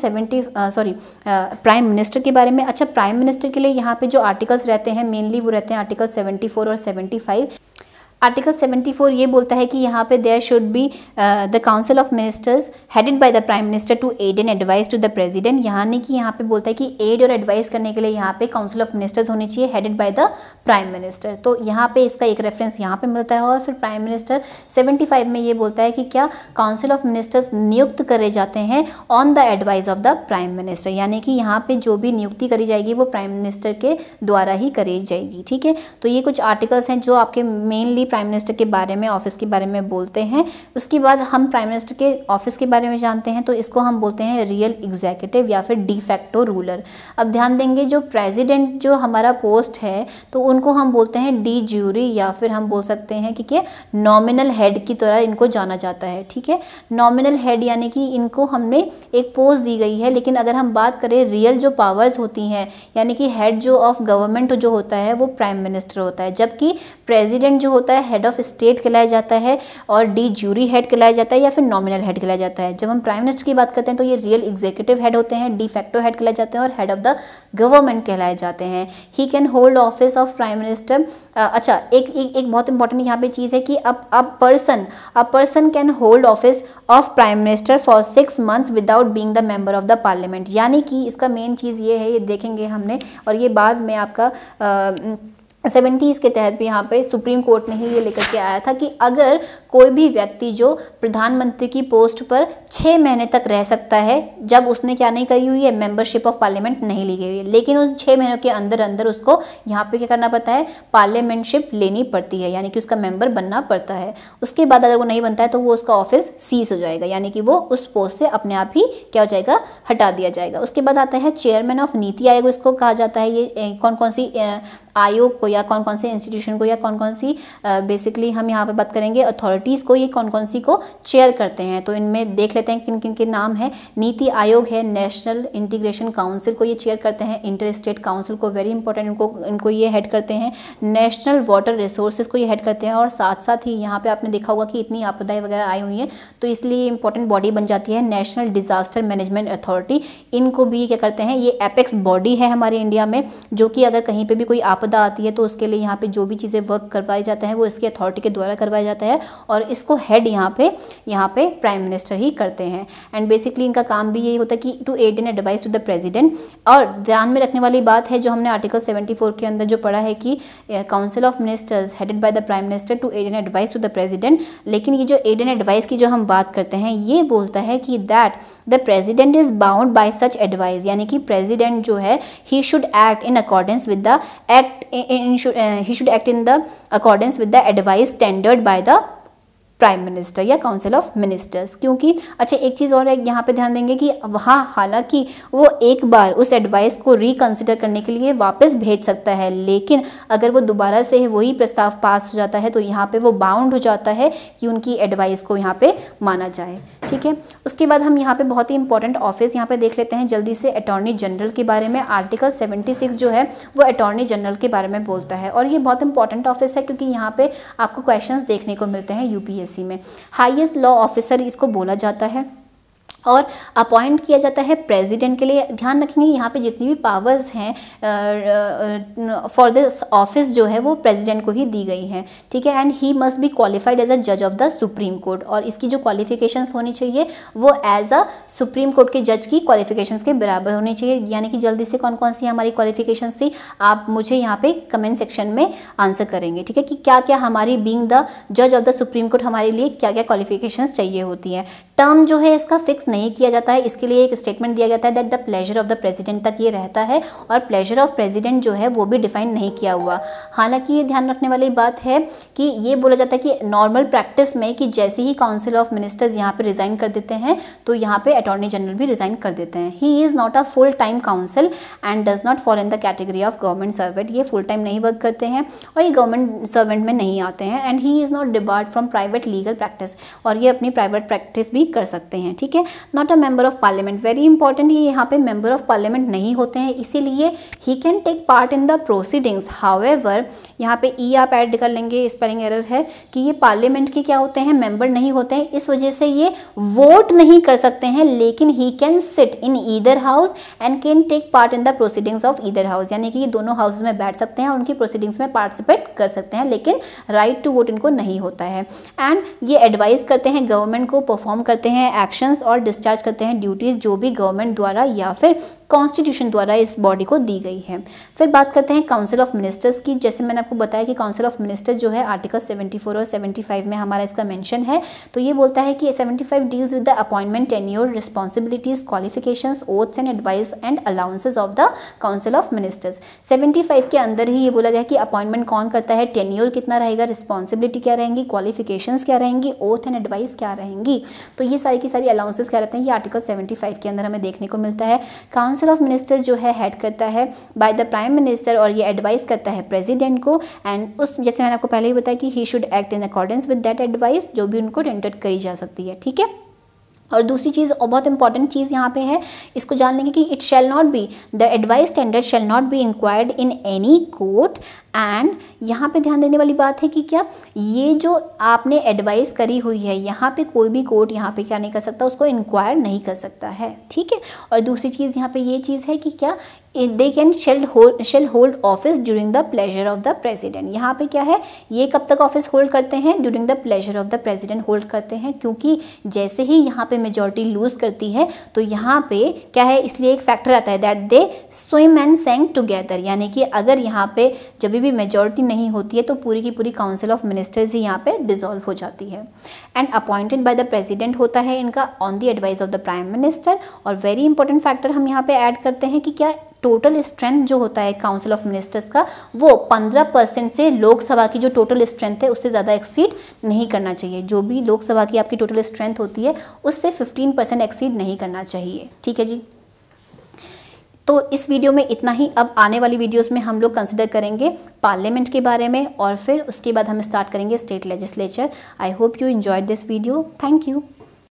प्राइम मिनिस्टर के बारे में। अच्छा, प्राइम मिनिस्टर के लिए यहाँ पे जो आर्टिकल्स रहते हैं मेनली वो रहते हैं आर्टिकल 74 और 75। आर्टिकल 74 ये बोलता है कि यहाँ पे there should be the council of ministers headed by the prime minister to aid and advice to the president. यानी कि यहाँ पे बोलता है कि एड और एडवाइस करने के लिए यहाँ पे काउंसिल ऑफ मिनिस्टर्स होनी चाहिए headed by the prime minister. तो यहाँ पे इसका एक रेफरेंस यहाँ पे मिलता है। और फिर प्राइम मिनिस्टर 75 में ये बोलता है कि क्या काउंसिल ऑफ मिनिस्टर्स नियुक्त करे जाते हैं on the advice of the prime minister, यानी कि यहाँ पे जो भी नियुक्ति करी जाएगी वो प्राइम मिनिस्टर के द्वारा ही करी जाएगी। ठीक है, तो ये कुछ आर्टिकल्स हैं जो आपके मेनली प्राइम मिनिस्टर के बारे में, ऑफिस के बारे में बोलते हैं। उसके बाद हम प्राइम मिनिस्टर के ऑफिस के बारे में जानते हैं, तो इसको हम बोलते हैं रियल एग्जीक्यूटिव या फिर डी फैक्टो रूलर। अब ध्यान देंगे, जो प्रेसिडेंट जो हमारा पोस्ट है तो उनको हम बोलते हैं डी ज्यूरी, या फिर हम बोल सकते हैं कि क्या नॉमिनल हेड की तरह इनको जाना जाता है। ठीक है, नॉमिनल हेड यानी कि इनको हमने एक पोस्ट दी गई है, लेकिन अगर हम बात करें रियल जो पावर्स होती हैं, यानी कि हेड जो ऑफ गवर्नमेंट जो होता है वो प्राइम मिनिस्टर होता है, जबकि प्रेसिडेंट जो होता है हेड ऑफ स्टेट कहलाया जाता है, और डी ज्यूरी हेड कहलाया जाता है, या फिर नॉमिनल हेड कहलाया जाता है। जब हम प्राइम मिनिस्टर की बात करते हैं तो ये रियल एग्जीक्यूटिव हेड होते हैं, डी फैक्टो हेड कहलाए जाते हैं, और हेड ऑफ द गवर्नमेंट कहलाए जाते हैं। He can hold office of prime minister. अच्छा, एक बहुत इंपॉर्टेंट यहाँ पे चीज़ है कि a person can hold office of prime minister for 6 months without being the member of the parliament. यानी कि इसका मेन चीज़ ये है, ये देखेंगे हमने, और ये बाद में आपका 70s के तहत भी यहाँ पे सुप्रीम कोर्ट ने ही ये लेकर के आया था कि अगर कोई भी व्यक्ति जो प्रधानमंत्री की पोस्ट पर 6 महीने तक रह सकता है, जब उसने क्या नहीं करी हुई है, मेंबरशिप ऑफ पार्लियामेंट नहीं ली गई है, लेकिन उस 6 महीनों के अंदर अंदर उसको यहाँ पे क्या करना पड़ता है, पार्लियामेंटशिप लेनी पड़ती है, यानी कि उसका मेंबर बनना पड़ता है। उसके बाद अगर वो नहीं बनता है तो वो उसका ऑफिस सीज हो जाएगा, यानी कि वो उस पोस्ट से अपने आप ही क्या हो जाएगा, हटा दिया जाएगा। उसके बाद आता है चेयरमैन ऑफ नीति आयोग, इसको कहा जाता है। ये कौन कौन सी आयोग को या कौन कौन से इंस्टीट्यूशन को या कौन कौन सी बेसिकली हम यहाँ पे बात करेंगे अथॉरिटीज़ को, ये कौन कौन सी को चेयर करते हैं। तो इनमें देख लेते हैं किन किन के नाम है। नीति आयोग है, नेशनल इंटीग्रेशन काउंसिल को ये चेयर करते हैं, इंटर स्टेट काउंसिल को वेरी इंपॉर्टेंट इनको ये हेड करते हैं, नेशनल वाटर रिसोर्सेज को ये हेड करते हैं। और साथ साथ ही यहाँ पे आपने देखा होगा कि इतनी आपदाएं वगैरह आई हुई हैं तो इसलिए इंपॉर्टेंट बॉडी बन जाती है नेशनल डिजास्टर मैनेजमेंट अथॉरिटी। इनको भी क्या करते हैं, ये एपेक्स बॉडी है हमारे इंडिया में, जो कि अगर कहीं पर भी कोई आपदा आती है तो उसके लिए यहाँ पे जो भी चीज़ें वर्क करवाए जाते हैं वो इसकी अथॉरिटी के द्वारा करवाया जाता है, और इसको हेड यहाँ पे प्राइम मिनिस्टर ही करते हैं। एंड बेसिकली इनका काम भी यही होता है कि to aid and advice to the president. और ध्यान में रखने वाली बात है जो हमने आर्टिकल 74 के अंदर जो पढ़ा है कि council of ministers headed by the prime minister to aid and advice to the president, लेकिन ये जो एड एंड एडवाइस की जो हम बात करते हैं ये बोलता है कि that the president is bound by such advice, यानी कि प्रेसिडेंट जो है he should act in accordance with the he should act in the accordance with the advice tendered by the prime minister या काउंसिल ऑफ मिनिस्टर्स। क्योंकि अच्छा एक चीज़ और है यहाँ पे ध्यान देंगे कि वहाँ हालांकि वो एक बार उस एडवाइस को रिकंसिडर करने के लिए वापस भेज सकता है, लेकिन अगर वो दोबारा से वही प्रस्ताव पास हो जाता है तो यहाँ पे वो बाउंड हो जाता है कि उनकी एडवाइस को यहाँ पे माना जाए। ठीक है, उसके बाद हम यहाँ पे बहुत ही इंपॉर्टेंट ऑफिस यहाँ पे देख लेते हैं जल्दी से, अटॉर्नी जनरल के बारे में। आर्टिकल 76 जो है वो अटॉर्नी जनरल के बारे में बोलता है और ये बहुत इंपॉर्टेंट ऑफिस है क्योंकि यहाँ पे आपको क्वेश्चंस देखने को मिलते हैं यूपीएससी में। हाईएस्ट लॉ ऑफिसर इसको बोला जाता है और अपॉइंट किया जाता है प्रेसिडेंट के लिए। ध्यान रखेंगे यहाँ पे जितनी भी पावर्स हैं फॉर दिस ऑफिस जो है वो प्रेसिडेंट को ही दी गई हैं। ठीक है, and he must be qualified as a जज ऑफ द सुप्रीम कोर्ट, और इसकी जो क्वालिफिकेशंस होनी चाहिए वो एज अ सुप्रीम कोर्ट के जज की क्वालिफिकेशंस के बराबर होनी चाहिए। यानी कि जल्दी से कौन कौन सी हमारी क्वालिफिकेशंस थी आप मुझे यहाँ पे कमेंट सेक्शन में आंसर करेंगे। ठीक है, कि क्या क्या हमारी बीइंग द जज ऑफ द सुप्रीम कोर्ट हमारे लिए क्या क्या क्वालिफिकेशंस चाहिए होती हैं। टर्म जो है इसका फिक्स नहीं किया जाता है, इसके लिए एक स्टेटमेंट दिया जाता है that the pleasure of the president तक ये रहता है, और प्लेजर ऑफ प्रेसिडेंट जो है वो भी डिफाइन नहीं किया हुआ। हालांकि ये ध्यान रखने वाली बात है कि ये बोला जाता है कि नॉर्मल प्रैक्टिस में कि जैसे ही काउंसिल ऑफ मिनिस्टर्स यहाँ पे रिजाइन कर देते हैं तो यहाँ पे अटॉर्नी जनरल भी रिजाइन कर देते हैं। He is not a full time council and does not fall in the category of government servant. ये फुल टाइम नहीं वर्क करते हैं और ये गवर्नमेंट सर्वेंट में नहीं आते हैं। And he is not debarred from private legal practice, और ये अपनी प्राइवेट प्रैक्टिस भी कर सकते हैं। ठीक है, not a member of parliament, very important, ये यहाँ पे मेंबर ऑफ पार्लियामेंट नहीं होते हैं, इसीलिए he can take part in the proceedings. However यहाँ पे ई आप ऐड कर लेंगे, स्पेलिंग एरर है, कि ये पार्लियामेंट के क्या होते हैं, मेंबर नहीं होते हैं, इस वजह से ये वोट नहीं कर सकते हैं, लेकिन he can sit in either house and can take part in the proceedings of either house. यानी कि ये दोनों हाउसेज में बैठ सकते हैं और उनकी प्रोसीडिंग्स में पार्टिसिपेट कर सकते हैं, लेकिन राइट टू वोट इनको नहीं होता है। एंड ये एडवाइस करते हैं गवर्नमेंट को, परफॉर्म करते हैं एक्शंस और डिस्चार्ज करते हैं ड्यूटीज़ जो भी गवर्नमेंट द्वारा या फिर कॉन्स्टिट्यूशन द्वारा इस बॉडी को दी गई है। फिर बात करते हैं काउंसिल ऑफ मिनिस्टर्स की। जैसे मैंने आपको बताया कि काउंसिल ऑफ मिनिस्टर्स जो है आर्टिकल 74 और 75 में हमारा इसका मेंशन है। तो ये बोलता है कि 75 deals with the appointment, tenure, responsibilities, qualifications, oaths and advice and allowances of the council of ministers. 75 के अंदर ही ये बोला गया कि अपॉइंटमेंट कौन करता है, टेन्योर कितना रहेगा, रिस्पॉन्सिबिलिटी क्या रहेंगी, क्वालिफिकेशंस क्या रहेंगी, ओथ एंड एडवाइस क्या रहेंगी। तो ये सारी की सारी अलाउंसेस क्या रहते हैं, ये आर्टिकल 75 के अंदर हमें देखने को मिलता है। काउंसिल ऑफ मिनिस्टर्स जो है हेड करता है बाय द प्राइम मिनिस्टर, और ये एडवाइस करता है प्रेसिडेंट को, एंड उस जैसे मैंने आपको पहले ही बताया कि he should act in accordance with that advice, जो भी उनको टेंडर करी जा सकती है। ठीक है, और दूसरी चीज़ और बहुत इंपॉर्टेंट चीज़ यहाँ पे है, इसको जान लेंगे कि it shall not be, the advice tender shall not be inquired in any court. And यहाँ पे ध्यान देने वाली बात है कि क्या ये जो आपने एडवाइस करी हुई है यहाँ पे कोई भी कोर्ट यहाँ पे क्या नहीं कर सकता, उसको इंक्वायर नहीं कर सकता है। ठीक है, और दूसरी चीज़ यहाँ पे ये चीज़ है कि क्या they can shell hold office during the pleasure of the president. यहाँ पे क्या है, ये कब तक ऑफिस होल्ड करते हैं, during the pleasure of the president hold करते हैं, क्योंकि जैसे ही यहाँ पे मेजॉरिटी लूज करती है तो यहाँ पे क्या है, इसलिए एक फैक्टर आता है that they swim and saying together. यानी कि अगर यहाँ पे जब भी मेजॉरिटी नहीं होती है तो पूरी की पूरी काउंसिल ऑफ मिनिस्टर्स ही यहाँ पे डिसॉल्व हो जाती है। And appointed by the president होता है इनका on the advice of the prime minister. और वेरी इंपॉर्टेंट फैक्टर हम यहाँ पे ऐड करते हैं कि क्या टोटल स्ट्रेंथ जो होता है काउंसिल ऑफ मिनिस्टर्स का वो 15% से लोकसभा की जो टोटल स्ट्रेंथ है उससे ज़्यादा एक्सीड नहीं करना चाहिए। जो भी लोकसभा की आपकी टोटल स्ट्रेंथ होती है उससे 15% एक्सीड नहीं करना चाहिए। ठीक है जी, तो इस वीडियो में इतना ही। अब आने वाली वीडियोस में हम लोग कंसिडर करेंगे पार्लियामेंट के बारे में और फिर उसके बाद हम स्टार्ट करेंगे state legislature. I hope you enjoyed this video. Thank you.